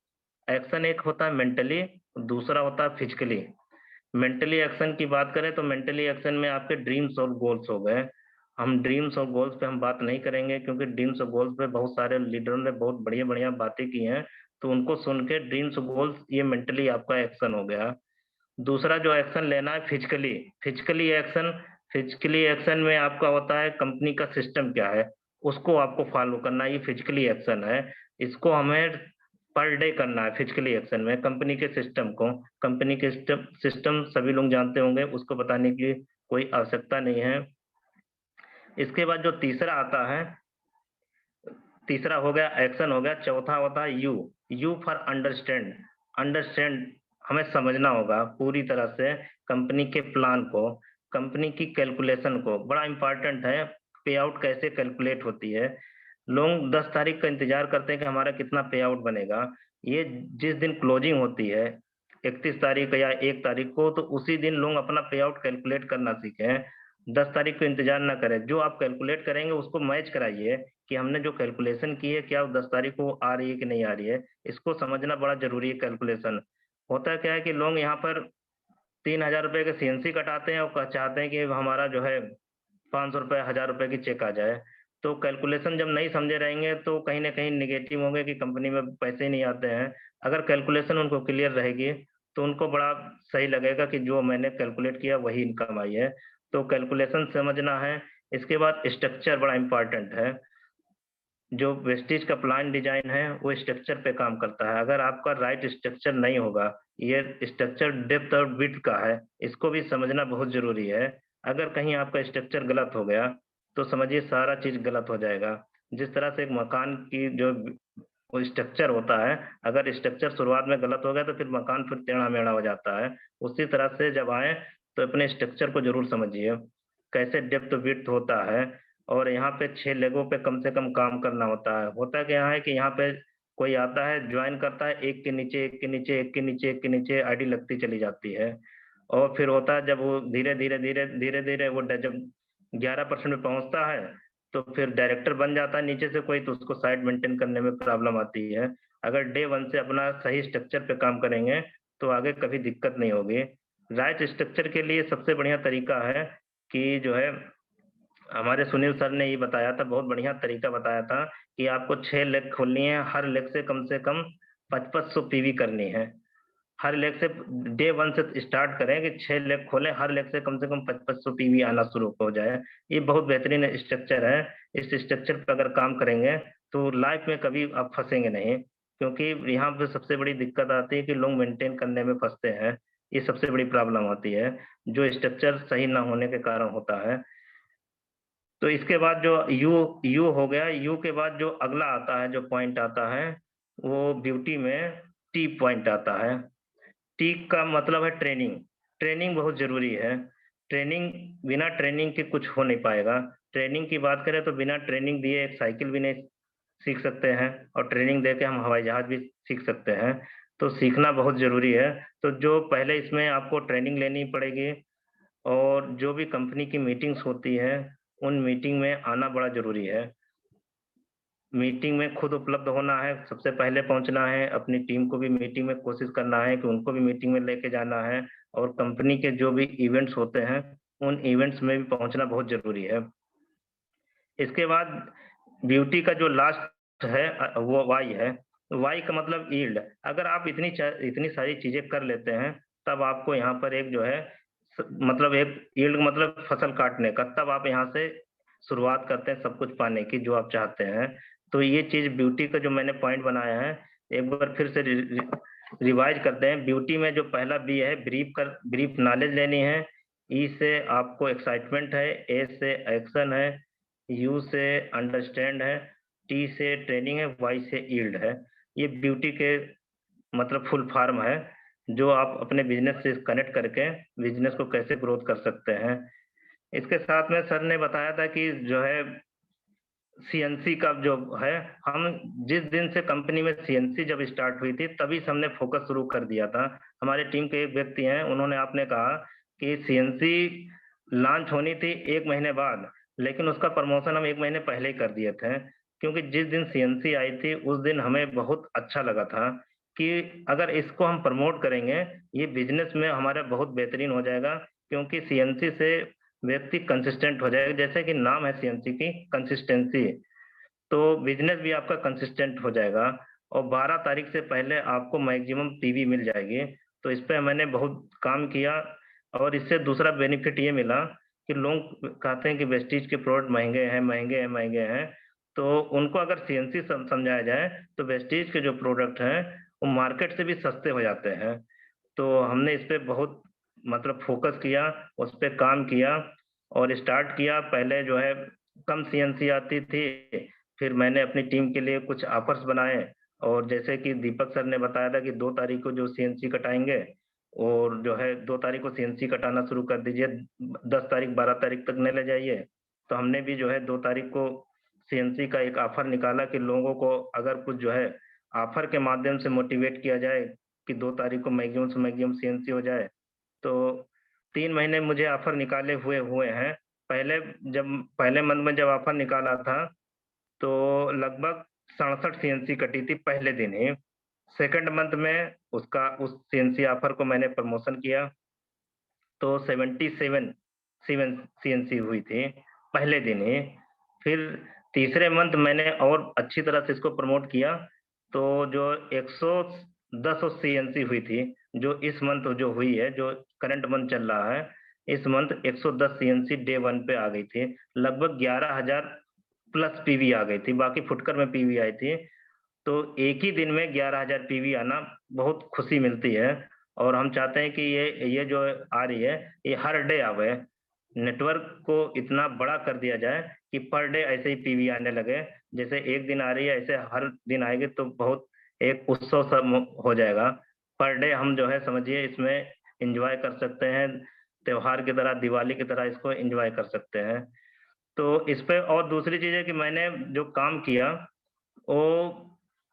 एक्शन एक होता है मेंटली, दूसरा होता है फिजिकली। मेंटली एक्शन की बात करें तो मेंटली एक्शन में आपके ड्रीम्स और गोल्स हो गए। हम ड्रीम्स और गोल्स पे हम बात नहीं करेंगे, क्योंकि ड्रीम्स और गोल्स पे बहुत सारे लीडरों ने बहुत बढ़िया-बढ़िया बातें की हैं, तो उनको सुन के ड्रीम्स और गोल्स ये मेंटली आपका एक्शन हो गया। दूसरा जो एक्शन लेना है फिजिकली, फिजिकली एक्शन में आपका होता है कंपनी का सिस्टम क्या है, उसको आपको फॉलो करना है, ये फिजिकली एक्शन है। इसको हमें पर डे करना है फिजिकली एक्शन में, कंपनी के सिस्टम को। कंपनी के सिस्टम सभी लोग जानते होंगे, उसको बताने की कोई आवश्यकता नहीं है। इसके बाद जो तीसरा आता है, तीसरा हो गया एक्शन हो गया, चौथा होता है यू फॉर अंडरस्टैंड। अंडरस्टैंड हमें समझना होगा पूरी तरह से कंपनी के प्लान को, कंपनी की कैलकुलेशन को। बड़ा इंपॉर्टेंट है पे आउट कैसे कैलकुलेट होती है। लोग 10 तारीख का इंतजार करते हैं कि हमारा कितना पे आउट बनेगा। ये जिस दिन क्लोजिंग होती है 31 तारीख या 1 तारीख को, तो उसी दिन लोग अपना पे आउट कैलकुलेट करना सीखें। 10 तारीख को इंतजार ना करें। जो आप कैलकुलेट करेंगे उसको मैच कराइए कि हमने जो कैलकुलेशन की है क्या वो 10 तारीख को आ रही है कि नहीं आ रही है। इसको समझना बड़ा ज़रूरी है कैलकुलेशन। होता क्या है कि लोग यहाँ पर 3000 रुपए के सीएनसी कटाते हैं और चाहते हैं कि हमारा जो है 500 रुपए, 1000 रुपए की चेक आ जाए। तो कैलकुलेशन जब नहीं समझे रहेंगे तो कहीं न कहीं नेगेटिव होंगे कि कंपनी में पैसे ही नहीं आते हैं। अगर कैलकुलेशन उनको क्लियर रहेगी, तो उनको बड़ा सही लगेगा कि जो मैंने कैलकुलेट किया वही इनकम आई है। तो कैलकुलेशन समझना है। इसके बाद स्ट्रक्चर बड़ा इम्पोर्टेंट है। जो वेस्टेज का प्लान डिजाइन है वो स्ट्रक्चर पे काम करता है। अगर आपका राइट स्ट्रक्चर नहीं होगा, ये स्ट्रक्चर डेप्थ और विड्थ का है, इसको भी समझना बहुत जरूरी है। अगर कहीं आपका स्ट्रक्चर गलत हो गया तो समझिए सारा चीज गलत हो जाएगा। जिस तरह से एक मकान की जो वो स्ट्रक्चर होता है, अगर स्ट्रक्चर शुरुआत में गलत हो गया तो फिर मकान फिर टेढ़ा-मेढ़ा हो जाता है। उसी तरह से जब आए तो अपने स्ट्रक्चर को जरूर समझिए, कैसे डेप्थ विड्थ होता है। और यहाँ पे 6 लेगों पे कम से कम काम करना होता है। होता क्या है कि यहाँ पे कोई आता है, जॉइन करता है, एक के नीचे, एक के नीचे, एक के नीचे, एक के नीचे आईडी लगती चली जाती है। और फिर होता है जब वो धीरे-धीरे वो जब 11% पे पहुँचता है, तो फिर डायरेक्टर बन जाता है नीचे से कोई, तो उसको साइट मेंटेन करने में प्रॉब्लम आती है। अगर डे 1 से अपना सही स्ट्रक्चर पे काम करेंगे, तो आगे कभी दिक्कत नहीं होगी। राइट स्ट्रक्चर के लिए सबसे बढ़िया तरीका है कि जो है हमारे सुनील सर ने ये बताया था, बहुत बढ़िया तरीका बताया था कि आपको 6 लेग खोलनी है, हर लेग से कम 2500 पीवी करनी है। हर लेग से डे 1 से स्टार्ट करें कि 6 लेग खोलें, हर लेग से कम 2500 पीवी आना शुरू हो जाए। ये बहुत बेहतरीन स्ट्रक्चर है। इस स्ट्रक्चर पे अगर काम करेंगे तो लाइफ में कभी आप फँसेंगे नहीं, क्योंकि यहाँ पे सबसे बड़ी दिक्कत आती है कि लोग मेंटेन करने में फँसते हैं। ये सबसे बड़ी प्रॉब्लम होती है, जो स्ट्रक्चर सही ना होने के कारण होता है। तो इसके बाद जो यू यू हो गया, यू के बाद जो अगला आता है, जो पॉइंट आता है, वो ब्यूटी में टी पॉइंट आता है। टी का मतलब है ट्रेनिंग। ट्रेनिंग बहुत ज़रूरी है। ट्रेनिंग बिना ट्रेनिंग के कुछ हो नहीं पाएगा। ट्रेनिंग की बात करें तो बिना ट्रेनिंग दिए एक साइकिल भी नहीं सीख सकते हैं, और ट्रेनिंग देके हम हवाई जहाज़ भी सीख सकते हैं। तो सीखना बहुत ज़रूरी है। तो जो पहले इसमें आपको ट्रेनिंग लेनी पड़ेगी, और जो भी कंपनी की मीटिंग्स होती हैं, उन मीटिंग में आना बड़ा ज़रूरी है। मीटिंग में खुद उपलब्ध होना है, सबसे पहले पहुँचना है, अपनी टीम को भी मीटिंग में कोशिश करना है कि उनको भी मीटिंग में लेके जाना है, और कंपनी के जो भी इवेंट्स होते हैं, उन इवेंट्स में भी पहुँचना बहुत ज़रूरी है। इसके बाद ब्यूटी का जो लास्ट है वो वाई है। वाई का मतलब यील्ड। अगर आप इतनी सारी चीज़ें कर लेते हैं, तब आपको यहाँ पर एक जो है मतलब एक यील्ड मतलब फसल काटने का, तब आप यहाँ से शुरुआत करते हैं सब कुछ पाने की जो आप चाहते हैं। तो ये चीज़ ब्यूटी का जो मैंने पॉइंट बनाया है, एक बार फिर से रिवाइज करते हैं। ब्यूटी में जो पहला बी है, ब्रीफ नॉलेज लेनी है। ई से आपको एक्साइटमेंट है, ए से एक्शन है, यू से अंडरस्टैंड है, टी से ट्रेनिंग है, वाई से यील्ड है। ये ब्यूटी के मतलब फुल फॉर्म है, जो आप अपने बिजनेस से कनेक्ट करके बिजनेस को कैसे ग्रोथ कर सकते हैं। इसके साथ में सर ने बताया था कि जो है सीएनसी का जो है, हम जिस दिन से कंपनी में सीएनसी जब स्टार्ट हुई थी, तभी से हमने फोकस शुरू कर दिया था। हमारे टीम के एक व्यक्ति हैं, उन्होंने आपने कहा कि सीएनसी लॉन्च होनी थी 1 महीने बाद, लेकिन उसका प्रमोशन हम 1 महीने पहले ही कर दिए थे। क्योंकि जिस दिन सीएनसी आई थी, उस दिन हमें बहुत अच्छा लगा था कि अगर इसको हम प्रमोट करेंगे, ये बिज़नेस में हमारा बहुत बेहतरीन हो जाएगा, क्योंकि सीएनसी से व्यक्ति कंसिस्टेंट हो जाएगा। जैसे कि नाम है सीएनसी की कंसिस्टेंसी, तो बिज़नेस भी आपका कंसिस्टेंट हो जाएगा और 12 तारीख से पहले आपको मैक्सिमम पीवी मिल जाएगी। तो इस पे मैंने बहुत काम किया और इससे दूसरा बेनिफिट ये मिला कि लोग कहते हैं कि वेस्टीज के प्रोडक्ट महँगे हैं, महँगे हैं, महँगे हैं। तो उनको अगर सीएनसी समझाया जाए, तो वेस्टीज के जो प्रोडक्ट हैं, वो मार्केट से भी सस्ते हो जाते हैं। तो हमने इस पे बहुत मतलब फ़ोकस किया, उस पे काम किया और स्टार्ट किया। पहले जो है कम सीएनसी आती थी, फिर मैंने अपनी टीम के लिए कुछ ऑफर्स बनाए और जैसे कि दीपक सर ने बताया था कि 2 तारीख को जो सीएनसी कटाएँगे और जो है 2 तारीख को सीएनसी कटाना शुरू कर दीजिए, 10 तारीख, 12 तारीख तक न ले जाइए। तो हमने भी जो है 2 तारीख को सीएनसी का एक ऑफर निकाला कि लोगों को अगर कुछ जो है ऑफर के माध्यम से मोटिवेट किया जाए कि 2 तारीख को मैक्सिमम से मैक्सिमम सीएनसी हो जाए। तो 3 महीने मुझे ऑफर निकाले हुए हुए हैं। पहले जब पहले मंथ में जब ऑफर निकाला था, तो लगभग 67 सीएनसी कटी थी पहले दिन ही। सेकंड मंथ में उसका उस सीएनसी ऑफर को मैंने प्रमोशन किया, तो 77 सीएनसी हुई थी पहले दिन ही। फिर तीसरे मंथ मैंने और अच्छी तरह से इसको प्रमोट किया, तो जो 110 सीएनसी हुई थी, जो इस मंथ जो हुई है, जो करंट मंथ चल रहा है, इस मंथ 110 सीएनसी डे 1 पे आ गई थी। लगभग 11,000 प्लस पीवी आ गई थी, बाकी फुटकर में पीवी आई थी। तो एक ही दिन में 11,000 पीवी आना बहुत खुशी मिलती है और हम चाहते हैं कि ये जो आ रही है, ये हर डे आवे। नेटवर्क को इतना बड़ा कर दिया जाए कि पर डे ऐसे ही पीवी आने लगे। जैसे एक दिन आ रही है, ऐसे हर दिन आएगी तो बहुत एक उत्सव सा हो जाएगा। पर डे हम जो है समझिए इसमें एन्जॉय कर सकते हैं, त्योहार की तरह, दिवाली की तरह इसको एन्जॉय कर सकते हैं। तो इस पे और दूसरी चीज़ है कि मैंने जो काम किया, वो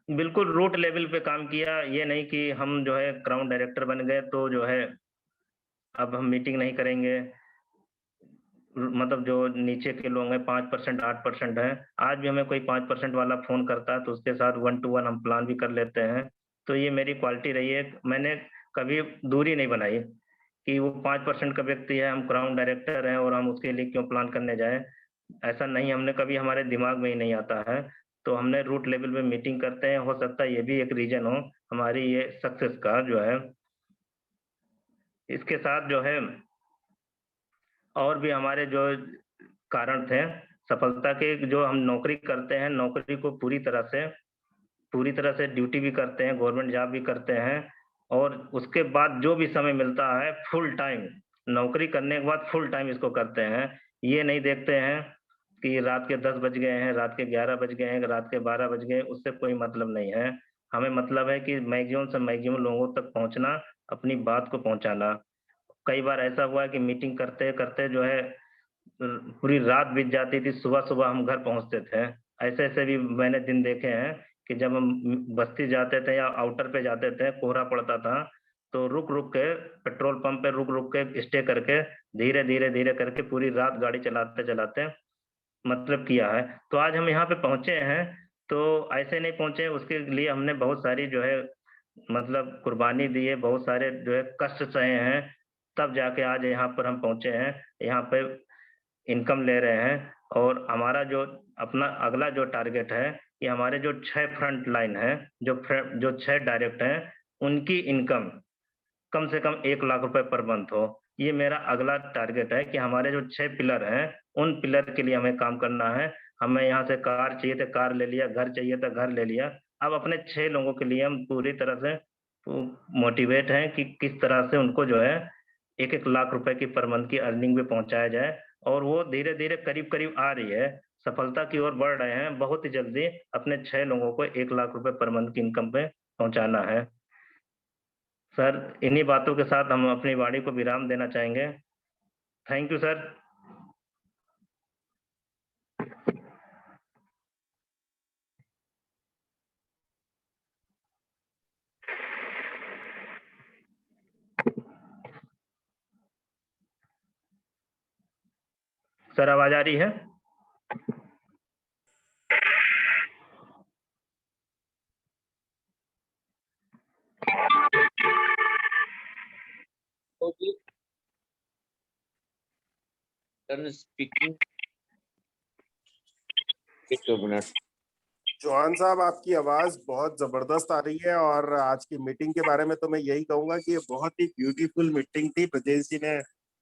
बिल्कुल रूट लेवल पे काम किया। ये नहीं कि हम जो है क्राउन डायरेक्टर बन गए तो जो है अब हम मीटिंग नहीं करेंगे। मतलब जो नीचे के लोग हैं 5% 8% हैं, आज भी हमें कोई 5% वाला फ़ोन करता है तो उसके साथ 1 टू 1 हम प्लान भी कर लेते हैं। तो ये मेरी क्वालिटी रही है। मैंने कभी दूरी नहीं बनाई कि वो 5% का व्यक्ति है, हम क्राउन डायरेक्टर हैं और हम उसके लिए क्यों प्लान करने जाएँ। ऐसा नहीं, हमने कभी हमारे दिमाग में ही नहीं आता है। तो हमने रूट लेवल पे मीटिंग करते हैं, हो सकता है ये भी एक रीज़न हो हमारी ये सक्सेस का जो है। इसके साथ जो है और भी हमारे जो कारण थे सफलता के, जो हम नौकरी करते हैं, नौकरी को पूरी तरह से ड्यूटी भी करते हैं, गवर्नमेंट जॉब भी करते हैं और उसके बाद जो भी समय मिलता है फुल टाइम, नौकरी करने के बाद फुल टाइम इसको करते हैं। ये नहीं देखते हैं कि रात के 10 बज गए हैं, रात के 11 बज गए हैं, रात के 12 बज गए, उससे कोई मतलब नहीं है। हमें मतलब है कि मैक्सिमम से मैक्सिमम लोगों तक पहुँचना, अपनी बात को पहुँचाना। कई बार ऐसा हुआ है कि मीटिंग करते-करते जो है पूरी रात बीत जाती थी, सुबह-सुबह हम घर पहुँचते थे। ऐसे-ऐसे भी मैंने दिन देखे हैं कि जब हम बस्ती जाते थे या आउटर पे जाते थे, कोहरा पड़ता था, तो रुक-रुक के पेट्रोल पंप पे रुक-रुक के स्टे करके धीरे-धीरे, धीरे करके पूरी रात गाड़ी चलाते-चलाते मतलब किया है। तो आज हम यहाँ पे पहुँचे हैं, तो ऐसे नहीं पहुँचे, उसके लिए हमने बहुत सारी जो है मतलब कुर्बानी दी है, बहुत सारे जो है कष्ट सहे हैं, तब जाके आज यहाँ पर हम पहुँचे हैं। यहाँ पे इनकम ले रहे हैं और हमारा जो अपना अगला जो टारगेट है कि हमारे जो 6 फ्रंट लाइन है, जो 6 डायरेक्ट हैं, उनकी इनकम कम से कम 1 लाख रुपए पर मंथ हो। ये मेरा अगला टारगेट है कि हमारे जो 6 पिलर हैं, उन पिलर के लिए हमें काम करना है। हमें यहाँ से कार चाहिए तो कार ले लिया, घर चाहिए तो घर ले लिया। अब अपने 6 लोगों के लिए हम पूरी तरह से मोटिवेट हैं कि किस तरह से उनको जो है 1-1 लाख रुपए की पर मंथ की अर्निंग में पहुँचाया जाए और वो धीरे-धीरे करीब-करीब आ रही है। सफलता की ओर बढ़ रहे हैं। बहुत ही जल्दी अपने 6 लोगों को 1 लाख रुपए पर मंथ की इनकम पे पहुँचाना है। सर, इन्हीं बातों के साथ हम अपनी वाणी को विराम देना चाहेंगे। Thank you sir. सर आवाज आ रही है? स्पीकिंग। एक मिनट। चौहान साहब, आपकी आवाज बहुत जबरदस्त आ रही है और आज की मीटिंग के बारे में तो मैं यही कहूंगा कि ये बहुत ही ब्यूटीफुल मीटिंग थी। ब्रजेश जी ने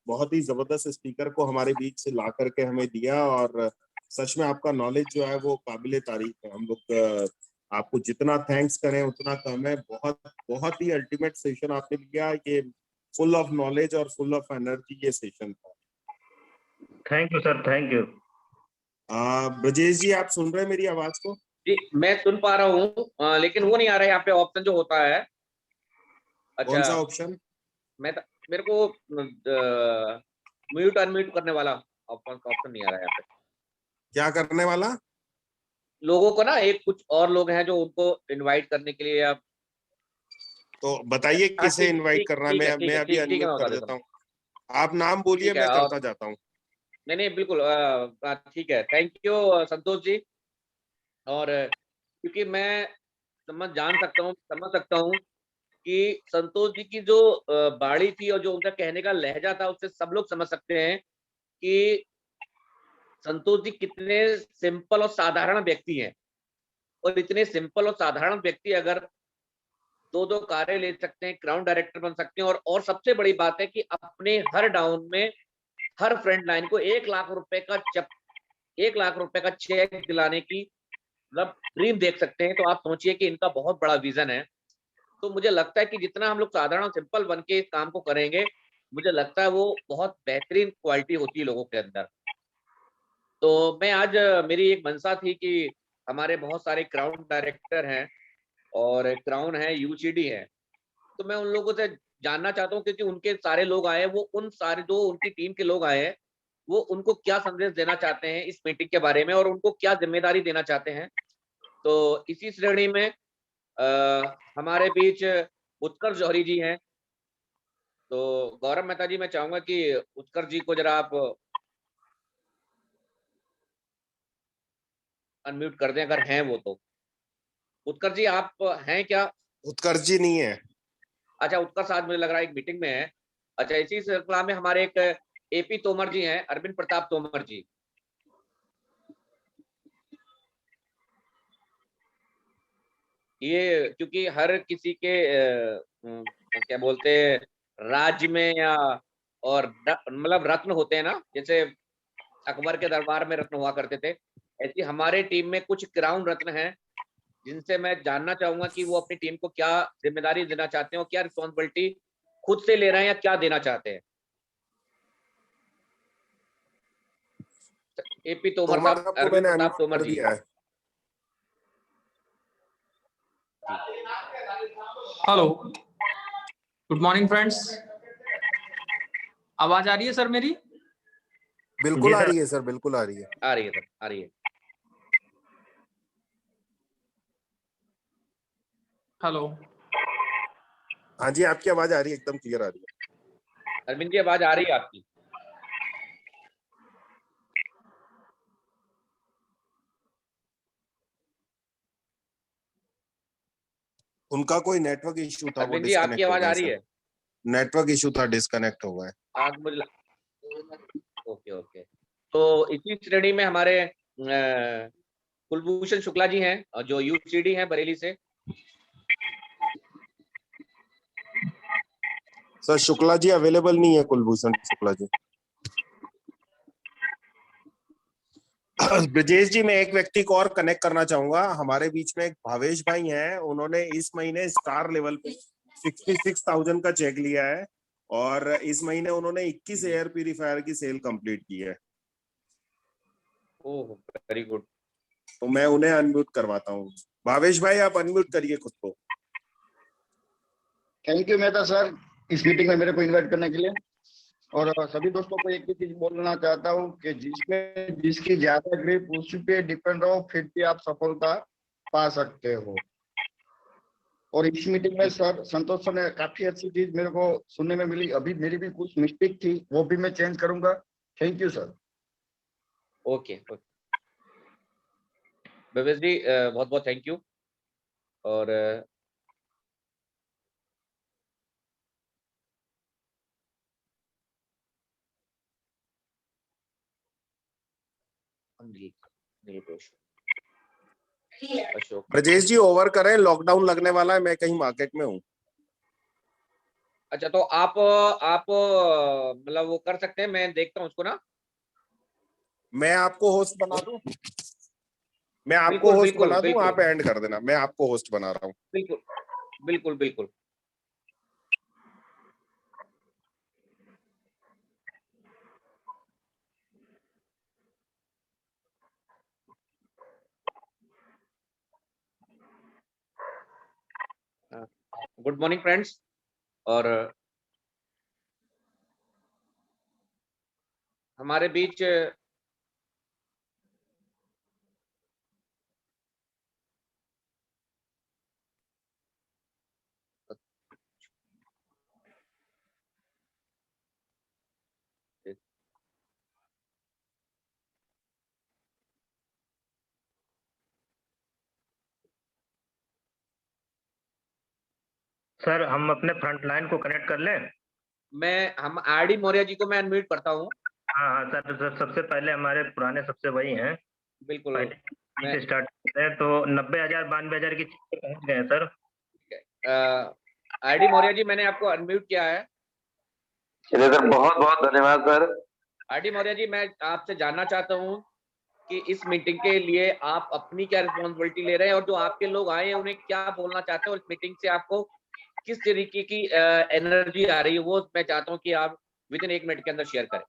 बहुत ही जबरदस्त स्पीकर को हमारे बीच से ला करके हमें दिया और सच में आपका नॉलेज जो है वो काबिले तारीफ है। हम लोग आपको जितना थैंक्स करें उतना कम है। बहुत बहुत ही अल्टीमेट सेशन आपने लिया। ये फुल ऑफ नॉलेज और फुल ऑफ एनर्जी ये सेशन था। Thank you sir, thank you. Brajesh ji, आप सुन रहे हैं मेरी आवाज को? जी मैं सुन पा रहा हूँ, लेकिन वो नहीं आ रहा है यहाँ पे ऑप्शन जो होता है। कौन अच्छा, सा ऑप्शन? मेरे को म्यूट अनम्यूट करने वाला ऑप्शन नहीं आ रहा है यहाँ पे। क्या करने वाला? लोगों को ना, एक कुछ और लोग हैं जो उनको इनवाइट करने के लिए आप। तो बताइए हाँ किसे ठीक इनवाइट ठीक करना है। ठीक है मैं ठीक मैं है अभी ठीक ठीक है, अनम्यूट मैं बता कर देता देता हूँ। हूँ। आप नाम बोलिए, ठीक है। मैं और करता जाता हूँ। नहीं नहीं बिल्कुल, ठीक है, थैंक यू संतोष जी। और क्योंकि मैं समझ सकता हूँ कि संतोष जी की जो बाणी थी और जो उनका कहने का लहजा था, उससे सब लोग समझ सकते हैं कि संतोष जी कितने सिंपल और साधारण व्यक्ति हैं। और इतने सिंपल और साधारण व्यक्ति अगर दो दो कार्य ले सकते हैं, ग्राउंड डायरेक्टर बन सकते हैं, और सबसे बड़ी बात है कि अपने हर डाउन में हर फ्रंट लाइन को 1 लाख रुपए का चेक दिलाने की मतलब ड्रीम देख सकते हैं। तो आप सोचिए कि इनका बहुत बड़ा विजन है। तो मुझे लगता है कि जितना हम लोग साधारण और सिंपल बन के इस काम को करेंगे, मुझे लगता है वो बहुत बेहतरीन क्वालिटी होती है लोगों के अंदर। तो मैं आज मेरी एक मंशा थी कि हमारे बहुत सारे क्राउन डायरेक्टर हैं और क्राउन है, यूसीडी है। तो मैं उन लोगों से जानना चाहता हूँ, क्योंकि उनके सारे लोग आए हैं, वो उन सारे जो उनकी टीम के लोग आए हैं, वो उनको क्या संदेश देना चाहते हैं इस मीटिंग के बारे में और उनको क्या जिम्मेदारी देना चाहते हैं। तो इसी श्रेणी में हमारे बीच उत्कर्ष जौहरी जी हैं। तो गौरव मेहता जी, मैं चाहूंगा कि उत्कर्ष जी को जरा आप अनम्यूट कर दें, अगर हैं वो तो। उत्कर्ष जी आप हैं क्या? उत्कर्ष जी नहीं है। अच्छा, उत्कर्ष आज मुझे लग रहा है एक मीटिंग में है। अच्छा, इसी श्रृंखला में हमारे एक एपी तोमर जी हैं, अरविंद प्रताप तोमर जी। ये क्योंकि हर किसी के क्या बोलते हैं, राज्य में या और मतलब रत्न होते हैं ना, जैसे अकबर के दरबार में रत्न हुआ करते थे, ऐसी हमारे टीम में कुछ क्राउन रत्न हैं, जिनसे मैं जानना चाहूंगा कि वो अपनी टीम को क्या जिम्मेदारी देना चाहते हैं और क्या रिस्पॉन्सिबिलिटी खुद से ले रहे हैं या क्या देना चाहते हैं। एपी तोमर तोमर साहब, साहब को अरविंद मैंने प्रताप अनम्यूट तोमर कर जी। दिया है। Hello, good morning friends. आवाज आ रही है सर मेरी? बिल्कुल जी आ सर। रही है सर, बिल्कुल आ रही है। आ रही है सर, आ रही है। हेलो, हाँ जी, आपकी आवाज आ रही है, एकदम क्लियर आ रही है। अरविंद जी, आवाज आ रही है आपकी? उनका कोई नेटवर्क इशू था, वो अरविंद जी, आपकी डिस्कनेक्ट हो आवाज आ गए रही सर। है? नेटवर्क इशू था, डिस्कनेक्ट हो गए। आज मुझे ओके ओके। तो इसी श्रेणी में हमारे कुलभूषण शुक्ला जी हैं, जो यूसीडी हैं बरेली से। सर शुक्ला जी अवेलेबल नहीं है, कुलभूषण शुक्ला जी। ब्रजेश जी, मैं एक व्यक्ति को और कनेक्ट करना चाहूंगा। हमारे बीच में एक भावेश भाई हैं, उन्होंने इस महीने स्टार लेवल पे 66,000 का चेक लिया है और इस महीने उन्होंने 21 एयर प्यूरिफायर की सेल कंप्लीट की है। ओह, वेरी गुड। तो मैं उन्हें अनम्यूट करवाता हूँ। भावेश भाई, आप अनम्यूट करिए खुद को। थैंक यू मेहता सर, इस मीटिंग में मेरे को इनवाइट करने के लिए। और सभी दोस्तों को एक ही चीज बोलना चाहता हूँ कि जिसकी ज्यादा ग्रिप उसी पे डिपेंड रहो, फिर भी आप सफलता पा सकते हो। और इस मीटिंग में सर संतोष सर ने काफी अच्छी चीज मेरे को सुनने में मिली। अभी मेरी भी कुछ मिस्टेक थी, वो भी मैं चेंज करूंगा। Thank you sir. Okay Bhavesh ji बहुत बहुत थैंक यू। और अशोक ब्रजेश जी ओवर करें, लॉकडाउन लगने वाला है, मैं कहीं मार्केट में हूँ। अच्छा तो आप मतलब वो कर सकते हैं, मैं देखता हूँ उसको ना। मैं आपको होस्ट बना दूं, मैं आपको बिल्कुल होस्ट बिल्कुल बना दूं, बिल्कुल आप एंड कर देना, मैं आपको होस्ट बना रहा हूँ। बिल्कुल बिल्कुल बिल्कुल। Good morning friends. और हमारे बीच सर हम अपने फ्रंट लाइन को कनेक्ट कर लें? हम आरडी मौर्य जी को मैं अनम्यूट करता हूँ। हाँ सर, सबसे पहले हमारे पुराने सबसे वही हैं, बिल्कुल पहले मैं से स्टार्ट करते हैं। तो 90,000 92,000 की चीजें पहुंच गए हैं सर। आरडी मौर्य जी मैंने आपको अनम्यूट किया है। चलिए सर, बहुत बहुत धन्यवाद सर। आरडी मौर्य जी मैं आपसे जानना चाहता हूँ कि इस मीटिंग के लिए आप अपनी क्या रिस्पॉन्सिबिलिटी ले रहे हैं और जो आपके लोग आए हैं उन्हें क्या बोलना चाहते हैं और इस मीटिंग से आपको किस तरीके की एनर्जी आ रही है, वो मैं चाहता हूँ कि आप विद इन 1 मिनट के अंदर शेयर करें।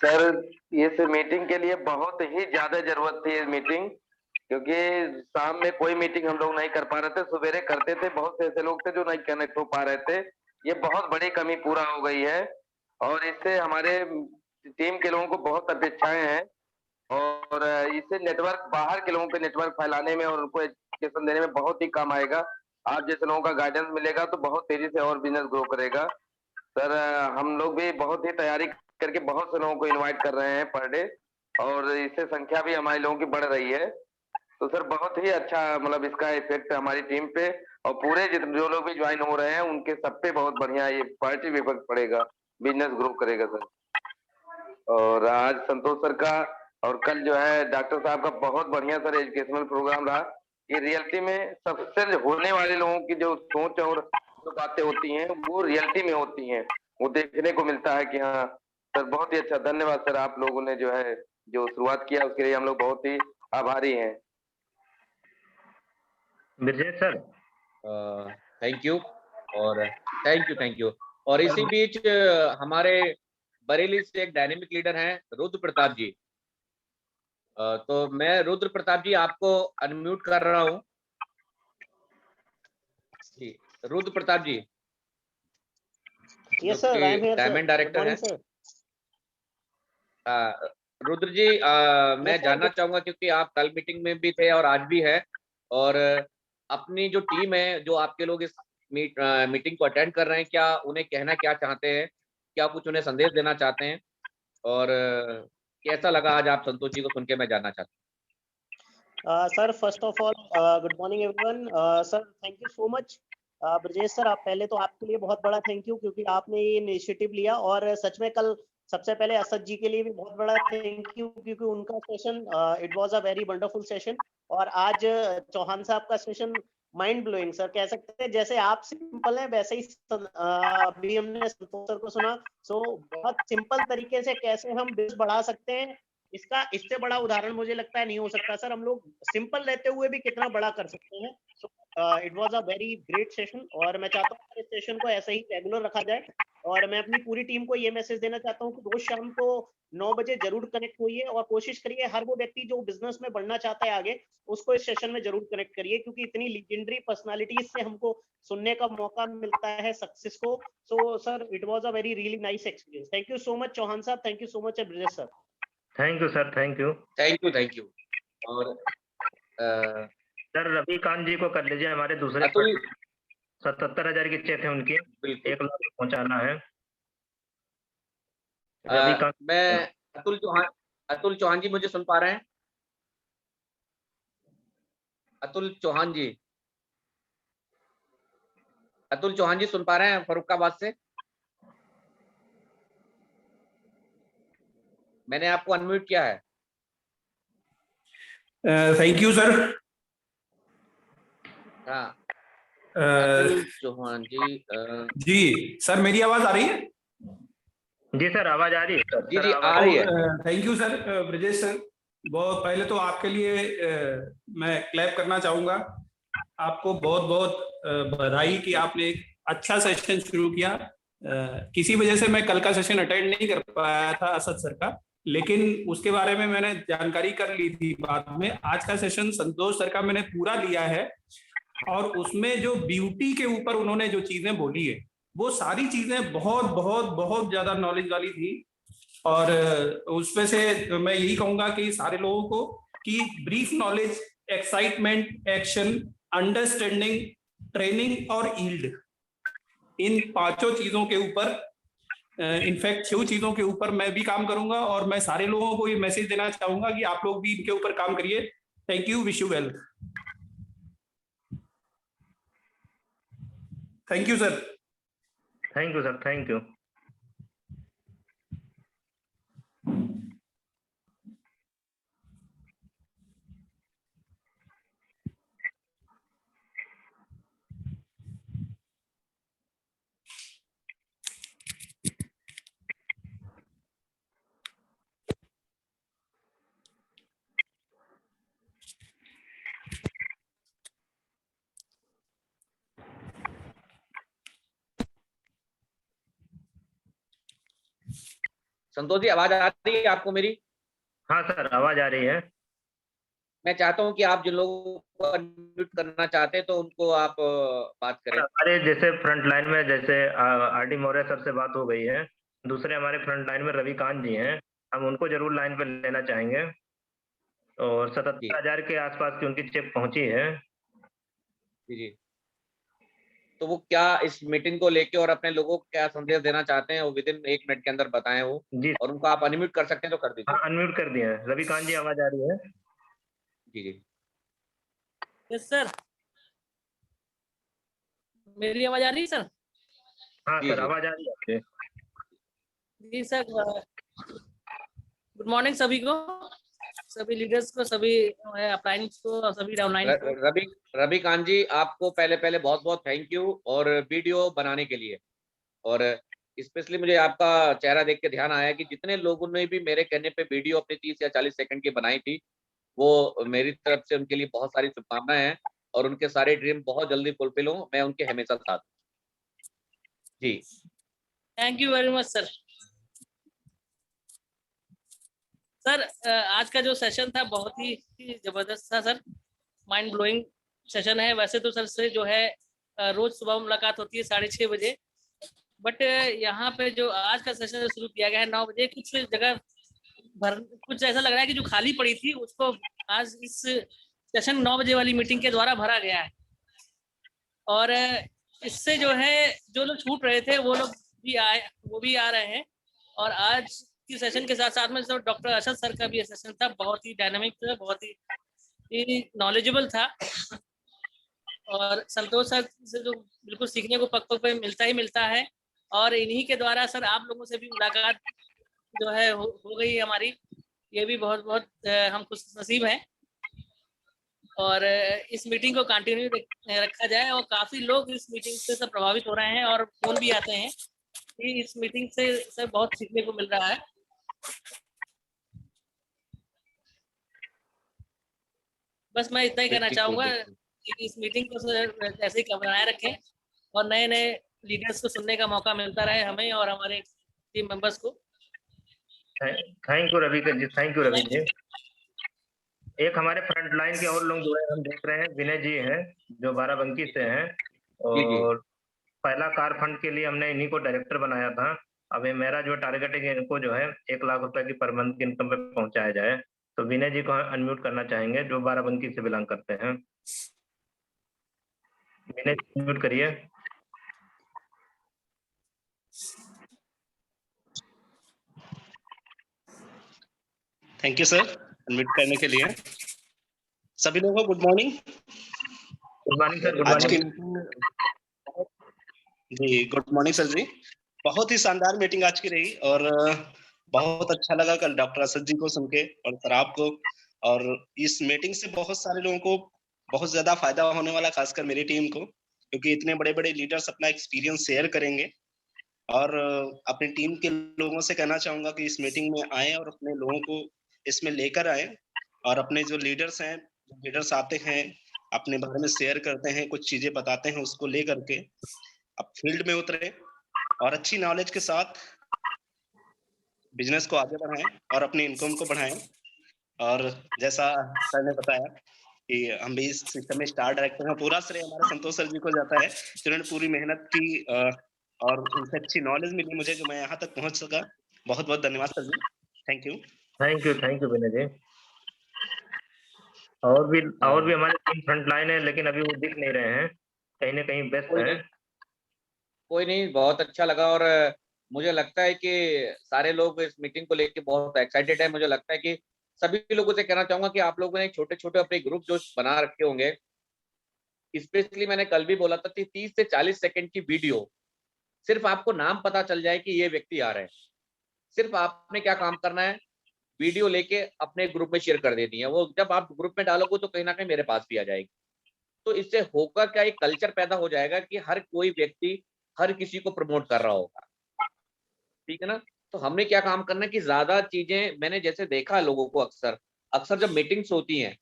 सर इस मीटिंग के लिए बहुत ही ज्यादा जरूरत थी, इस मीटिंग, क्योंकि शाम में कोई मीटिंग हम लोग नहीं कर पा रहे थे, सवेरे करते थे, बहुत से ऐसे लोग थे जो नहीं कनेक्ट हो पा रहे थे। ये बहुत बड़ी कमी पूरा हो गई है और इससे हमारे टीम के लोगों को बहुत अपेक्षाएं हैं और इससे नेटवर्क, बाहर के लोगों पे नेटवर्क फैलाने में और उनको एजुकेशन देने में बहुत ही काम आएगा। आप जैसे लोगों का गाइडेंस मिलेगा तो बहुत तेजी से और बिजनेस ग्रो करेगा। सर हम लोग भी बहुत ही तैयारी करके बहुत से लोगों को इनवाइट कर रहे हैं पर डे और इससे संख्या भी हमारे लोगों की बढ़ रही है। तो सर बहुत ही अच्छा, मतलब इसका इफेक्ट हमारी टीम पे और पूरे जितने जो लोग भी ज्वाइन हो रहे हैं उनके सब पे बहुत बढ़िया ये पॉजिटिव इफेक्ट पड़ेगा, बिजनेस ग्रो करेगा सर। और आज संतोष सर का और कल जो है डॉक्टर साहब का बहुत बढ़िया सर एजुकेशनल प्रोग्राम रहा। ये रियलिटी में सबसे होने वाले लोगों की जो सोच और जो बातें होती हैं वो रियलिटी में होती हैं, वो देखने को मिलता है कि हाँ सर बहुत ही अच्छा। धन्यवाद सर, आप लोगों ने जो है जो शुरुआत किया उसके लिए हम लोग बहुत ही आभारी हैं। विजय सर थैंक यू और थैंक यू। और इसी बीच हमारे बरेली से एक डायनेमिक लीडर हैं रुद्र प्रताप जी। तो मैं रुद्र प्रताप जी आपको अनम्यूट कर रहा हूँ जी। रुद्र प्रताप जी Yes, sir. I am here, sir. Diamond Good director morning, हैं। sir. रुद्र जी मैं Yes, sir. जानना चाहूंगा क्योंकि आप कल मीटिंग में भी थे और आज भी है और अपनी जो टीम है, जो आपके लोग इस मीटिंग को अटेंड कर रहे हैं, क्या उन्हें कहना क्या चाहते हैं, क्या कुछ उन्हें संदेश देना चाहते हैं और कैसा लगा आज आप संतोष जी को सुन के, मैं जानना चाहता हूँ। Sir, first of all, good morning, everyone. Sir, thank you so much. Brajesh sir, आप पहले तो आपके लिए बहुत बड़ा थैंक यू क्योंकि आपने ये इनिशिएटिव लिया और सच में कल सबसे पहले असद जी के लिए भी बहुत बड़ा थैंक यू क्योंकि उनका session it was a very wonderful session. और आज चौहान साहब का सेशन माइंड ब्लोइंग सर, कह सकते हैं जैसे आप सिंपल है वैसे ही अभी हमने संतोष सर को सुना। सो बहुत सिंपल तरीके से कैसे हम बिजनेस बढ़ा सकते हैं, इसका इससे बड़ा उदाहरण मुझे लगता है नहीं हो सकता सर। हम लोग सिंपल रहते हुए भी कितना बड़ा कर सकते हैं। So it was a very great session और मैं चाहता हूँ इस सेशन को ऐसे ही रेगुलर रखा जाए। और मैं अपनी पूरी टीम को ये मैसेज देना चाहता हूँ कि रोज शाम को 9 बजे जरूर कनेक्ट होइए और कोशिश करिए हर वो व्यक्ति जो बिजनेस में बढ़ना चाहता है आगे, उसको इस सेशन में जरूर कनेक्ट करिए क्योंकि इतनी लीजेंडरी पर्सनालिटीज से हमको सुनने का मौका मिलता है सक्सेस को। So sir it was a very really nice experience. Thank you so much Chauhan साहब, thank you so much Brajesh sir. Thank you sir, thank you. Thank you. और सर रविकांत जी को कर लीजिए, हमारे दूसरे अतुल 77,000 की चेक है उनकी, बिल्कुल 1 लाख पहुंचाना है। रविकांत मैं अतुल चौहान अतुल चौहान जी मुझे सुन पा रहे हैं? अतुल चौहान जी, अतुल चौहान जी सुन पा रहे हैं फर्रुखाबाद से? मैंने आपको अनम्यूट किया है। Thank you sir. हाँ, अतुल चौहान जी। जी सर, मेरी आवाज आ रही है? जी सर, आवाज आ रही है सर। जी सर, जी आवाज आ रही है। Thank you sir Brajesh sir. बहुत पहले तो आपके लिए मैं क्लैप करना चाहूंगा। आपको बहुत बहुत बधाई कि आपने एक अच्छा सेशन शुरू किया। किसी वजह से मैं कल का सेशन अटेंड नहीं कर पाया था असद सर का, लेकिन उसके बारे में मैंने जानकारी कर ली थी बाद में। आज का सेशन संतोष सर का मैंने पूरा लिया है, और उसमें जो ब्यूटी के ऊपर उन्होंने जो चीजें बोली है, वो सारी चीजें बहुत बहुत बहुत ज्यादा नॉलेज वाली थी। और उसमें से मैं यही कहूंगा कि सारे लोगों को कि brief knowledge, excitement, action, understanding, training और यील्ड, इन पांचों चीजों के ऊपर, इनफैक्ट 6 चीजों के ऊपर मैं भी काम करूंगा। और मैं सारे लोगों को ये मैसेज देना चाहूंगा कि आप लोग भी इनके ऊपर काम करिए। Thank you, wish you well. Thank you sir. Thank you sir, thank you. Santosh ji आवाज आ रही है आपको मेरी? हाँ सर, आवाज आ रही है। मैं चाहता हूं कि आप जिन लोगों को अनम्यूट करना चाहते हैं तो उनको आप बात करें। हमारे जैसे फ्रंट लाइन में जैसे आर डी मौर्य सर से बात हो गई है, दूसरे हमारे फ्रंट लाइन में रविकांत जी हैं, हम उनको जरूर लाइन पे लेना चाहेंगे। और जी 77,000 के आसपास की उनकी चेक पहुंची है। जी जी। तो वो क्या इस मीटिंग को लेके और अपने लोगों को क्या संदेश देना चाहते हैं वो विद इन 1 मिनट के अंदर बताएं वो, जी और उनको आप अनम्यूट कर सकते हैं तो कर हाँ, दीजिए। अनम्यूट कर दिए हैं। रविकांत जी, आवाज आ रही है? जी जी। यस सर, मेरी आवाज आ रही है सर? हाँ जी सर, जी आवाज आ रही है आपकी। जी सर, गुड मॉर्निंग सभी को, सभी लीडर्स को, सभी अपलाइंस को और सभी डाउनलाइन को। रविकांत जी आपको पहले पहले बहुत बहुत थैंक यू और वीडियो बनाने के लिए। और स्पेशली मुझे आपका चेहरा देख के ध्यान आया कि जितने लोगों ने भी मेरे कहने पे वीडियो अपनी 30 या 40 सेकंड की बनाई थी, वो मेरी तरफ से उनके लिए बहुत सारी शुभकामनाएं हैं और उनके सारे ड्रीम बहुत जल्दी फुलफिल हों। मैं उनके हमेशा साथ हूं। जी thank you very much sir. Sir, आज का जो सेशन था बहुत ही जबरदस्त था सर, माइंड ब्लोइंग सेशन है। वैसे तो सर से जो है रोज सुबह मुलाकात होती है 6:30 बजे, बट यहाँ पे जो आज का सेशन शुरू किया गया है 9 बजे, कुछ जगह कुछ ऐसा लग रहा है कि जो खाली पड़ी थी उसको आज इस सेशन 9 बजे वाली मीटिंग के द्वारा भरा गया है। और इससे जो है जो लोग छूट रहे थे वो लोग भी आ रहे हैं। और आज की सेशन के साथ साथ में जो डॉक्टर अरशद सर का भी सेशन था, बहुत ही डायनामिक था, बहुत ही नॉलेजेबल था। और संतोष सर से जो बिल्कुल सीखने को पग पग पे मिलता ही मिलता है। और इन्हीं के द्वारा सर आप लोगों से भी मुलाकात जो है हो गई हमारी, ये भी बहुत बहुत हम खुश नसीब हैं। और इस मीटिंग को कंटिन्यू रखा जाए। और काफी लोग इस मीटिंग से सब प्रभावित हो रहे हैं और फोन भी आते हैं कि इस मीटिंग से सर बहुत सीखने को मिल रहा है। बस मैं इतना ही कहना चाहूंगा कि इस मीटिंग को सर ऐसे ही बनाए रखें और नए नए लीडर्स को सुनने का मौका मिलता रहे हमें और हमारे टीम मेंबर्स को। Thank you Ravi ji, thank you Ravi ji. एक हमारे फ्रंट लाइन के और लोग जुड़े हम देख रहे हैं, विनय जी हैं जो बाराबंकी से हैं। और पहला कार फंड के लिए हमने इन्हीं को डायरेक्टर बनाया था। अब ये मेरा जो टारगेट है कि इनको जो है 1 लाख रुपए की पर मंथ की इनकम पे पहुंचाया जाए। तो विनय जी को अनम्यूट करना चाहेंगे जो बाराबंकी से बिलोंग करते हैं। विनय जी अनम्यूट करिए। थैंक यू सर अनम्यूट करने के लिए। सभी लोगों को good morning. Good morning sir. Good आज की मॉर्निंग। जी गुड मॉर्निंग सर जी। बहुत ही शानदार मीटिंग आज की रही और बहुत अच्छा लगा कल डॉक्टर असद जी को सुन के और सर आपको, और इस मीटिंग से बहुत सारे लोगों को बहुत ज्यादा फायदा होने वाला, खासकर मेरी टीम को, क्योंकि इतने बड़े बड़े लीडर्स अपना एक्सपीरियंस शेयर करेंगे। और अपनी टीम के लोगों से कहना चाहूंगा कि इस मीटिंग में आए और अपने लोगों को इसमें लेकर आए, और अपने जो लीडर्स हैं, लीडर्स आते हैं अपने बारे में शेयर करते हैं, कुछ चीजें बताते हैं, उसको लेकर के अब फील्ड में उतरे और अच्छी नॉलेज के साथ बिजनेस को आगे बढ़ाएं और अपनी इनकम को बढ़ाएं। और जैसा सर ने बताया कि हम भी इस सिस्टम में स्टार डायरेक्टर हैं, पूरा श्रेय हमारे संतोष सर जी को जाता है, जिन्होंने पूरी मेहनत की और उनसे अच्छी नॉलेज मिली मुझे, जो मैं यहाँ तक पहुँच सका। बहुत बहुत धन्यवाद sir ji. Thank you. Thank you Vinay ji. और भी हमारे टीम फ्रंट लाइन है, लेकिन अभी वो दिख नहीं रहे हैं, कहीं ना कहीं व्यस्त हैं। कोई नहीं, बहुत अच्छा लगा। और मुझे लगता है कि सारे लोग इस मीटिंग को लेके बहुत एक्साइटेड है। मुझे लगता है कि सभी लोगों से कहना चाहूंगा कि आप लोगों ने छोटे छोटे अपने ग्रुप जो बना रखे होंगे, स्पेशली मैंने कल भी बोला था कि 30 से 40 सेकंड की वीडियो, सिर्फ आपको नाम पता चल जाए कि ये व्यक्ति आ रहे हैं, सिर्फ आपने क्या काम करना है, वीडियो लेके अपने ग्रुप में शेयर कर देनी है। वो जब आप ग्रुप में डालोगे तो कहीं ना कहीं मेरे पास भी आ जाएगी। तो इससे होगा क्या, एक कल्चर पैदा हो जाएगा कि हर कोई व्यक्ति हर किसी को प्रमोट कर रहा होगा, ठीक है ना। तो हमने क्या काम करना है कि ज्यादा चीजें, मैंने जैसे देखा लोगों को अक्सर अक्सर जब मीटिंग्स होती हैं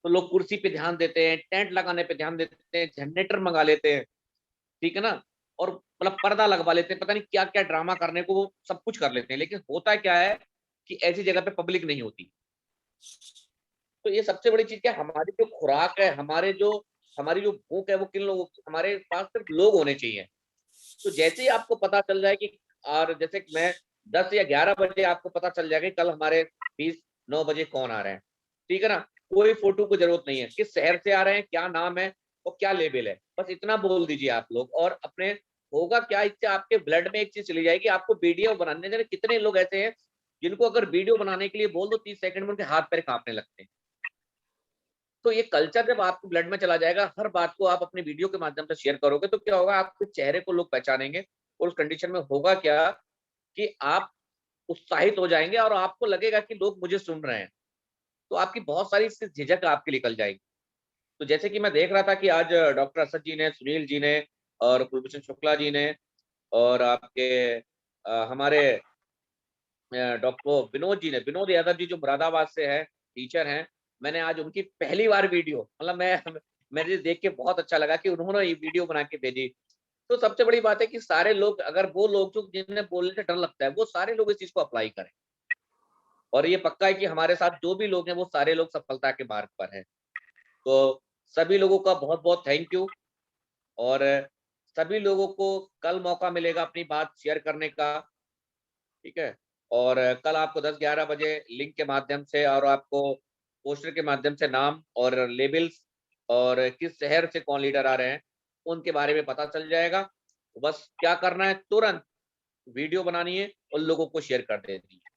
तो लोग कुर्सी पे ध्यान देते हैं, टेंट लगाने पे ध्यान देते हैं, जनरेटर मंगा लेते हैं, ठीक है ना, और मतलब पर्दा लगवा लेते हैं, पता नहीं क्या क्या ड्रामा करने को वो सब कुछ कर लेते हैं। लेकिन होता क्या है कि ऐसी जगह पे पब्लिक नहीं होती। तो ये सबसे बड़ी चीज क्या, हमारी जो खुराक है, हमारी जो भूख है, वो किन लोगों की, हमारे पास सिर्फ लोग होने चाहिए। तो जैसे ही आपको पता चल जाए कि, और जैसे कि मैं 10 या 11 बजे आपको पता चल जाएगा कि कल हमारे 9 बजे कौन आ रहे हैं, ठीक है ना। कोई फोटो की जरूरत नहीं है, किस शहर से आ रहे हैं, क्या नाम है और क्या लेवल है, बस इतना बोल दीजिए आप लोग। और अपने होगा क्या, इससे आपके ब्लड में एक चीज चली जाएगी, आपको वीडियो बनाने जाने। कितने लोग ऐसे हैं जिनको अगर वीडियो बनाने के लिए बोल दो 30 सेकंड में उनके हाथ पैर कांपने लगते हैं। तो ये कल्चर जब आपके ब्लड में चला जाएगा, हर बात को आप अपने वीडियो के माध्यम से शेयर करोगे, तो क्या होगा, आपके चेहरे को लोग पहचानेंगे। और उस कंडीशन में होगा क्या कि आप उत्साहित हो जाएंगे और आपको लगेगा कि लोग मुझे सुन रहे हैं। तो आपकी बहुत सारी इससे झिझक आपकी निकल जाएगी। तो जैसे कि मैं देख रहा था कि आज डॉक्टर असद जी ने, सुनील जी ने और कुलभूषण शुक्ला जी ने, और आपके हमारे डॉक्टर विनोद जी ने, विनोद यादव जी जो मुरादाबाद से है, टीचर हैं, मैंने आज उनकी पहली बार वीडियो, मतलब मेरे देख के बहुत अच्छा लगा कि उन्होंने ये वीडियो बना के भेजी। तो सबसे बड़ी बात है कि सारे लोग, अगर वो लोग जो जिन्हें बोलने से डर लगता है, वो सारे लोग इस चीज को अप्लाई करें। और ये पक्का है कि हमारे साथ जो भी लोग हैं वो सारे लोग सफलता के मार्ग पर हैं। तो सभी लोगों का बहुत बहुत थैंक यू। और सभी लोगों को कल मौका मिलेगा अपनी बात शेयर करने का, ठीक है। और कल आपको 10-11 बजे लिंक के माध्यम से और आपको पोस्टर के माध्यम से नाम और लेबल्स और किस शहर से कौन लीडर आ रहे हैं उनके बारे में पता चल जाएगा। तो बस क्या करना है, तुरंत वीडियो बनानी है और लोगों को शेयर कर देनी है।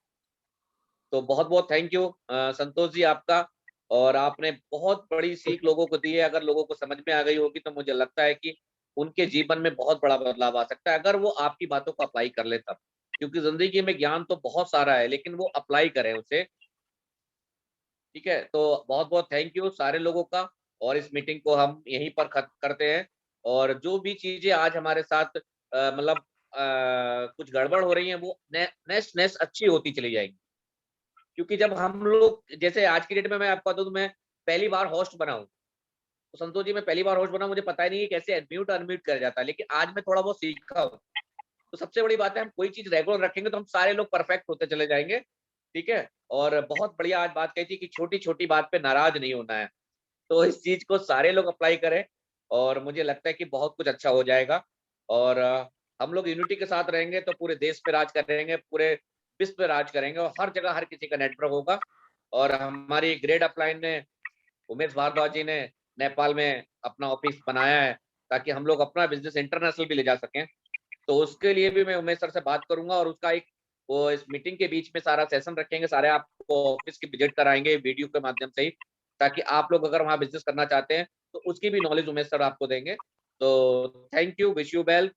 तो बहुत बहुत थैंक यू संतोष जी आपका। और आपने बहुत बड़ी सीख लोगों को दी है। अगर लोगों को समझ में आ गई होगी तो मुझे लगता है कि उनके जीवन में बहुत बड़ा बदलाव आ सकता है, अगर वो आपकी बातों को अप्लाई कर ले तब। क्योंकि जिंदगी में ज्ञान तो बहुत सारा है, लेकिन वो अप्लाई करें उसे, ठीक है। तो बहुत बहुत थैंक यू सारे लोगों का। और इस मीटिंग को हम यहीं पर खत्म करते हैं। और जो भी चीजें आज हमारे साथ मतलब कुछ गड़बड़ हो रही है, वो नेक्स्ट नेक्स्ट अच्छी होती चली जाएगी। क्योंकि जब हम लोग, जैसे आज की डेट में मैं आपको बता दूं, मैं पहली बार होस्ट बना हूं। तो संतोष जी, मैं पहली बार होस्ट बना, मुझे पता ही नहीं है कैसे म्यूट अनम्यूट कर जाता है, लेकिन आज मैं थोड़ा बहुत सीखा हूँ। तो सबसे बड़ी बात है, हम कोई चीज रेगुलर रखेंगे तो हम सारे लोग परफेक्ट होते चले जाएंगे, ठीक है। और बहुत बढ़िया आज बात कही थी कि छोटी छोटी बात पे नाराज नहीं होना है। तो इस चीज को सारे लोग अप्लाई करें और मुझे लगता है कि बहुत कुछ अच्छा हो जाएगा। और हम लोग यूनिटी के साथ रहेंगे तो पूरे देश पे राज करेंगे, पूरे विश्व पे राज करेंगे, और हर जगह हर किसी का नेटवर्क होगा। और हमारी ग्रेड अपलाइन ने, उमेश भारद्वाज जी ने नेपाल में अपना ऑफिस बनाया है ताकि हम लोग अपना बिजनेस इंटरनेशनल भी ले जा सकें। तो उसके लिए भी मैं उमेश सर से बात करूंगा और उसका एक वो इस मीटिंग के बीच में सारा सेशन रखेंगे, सारे आपको ऑफिस की विजिट कराएंगे वीडियो के माध्यम से ही, ताकि आप लोग अगर वहाँ बिजनेस करना चाहते हैं तो उसकी भी नॉलेज उमेश सर आपको देंगे। तो thank you, wish you well.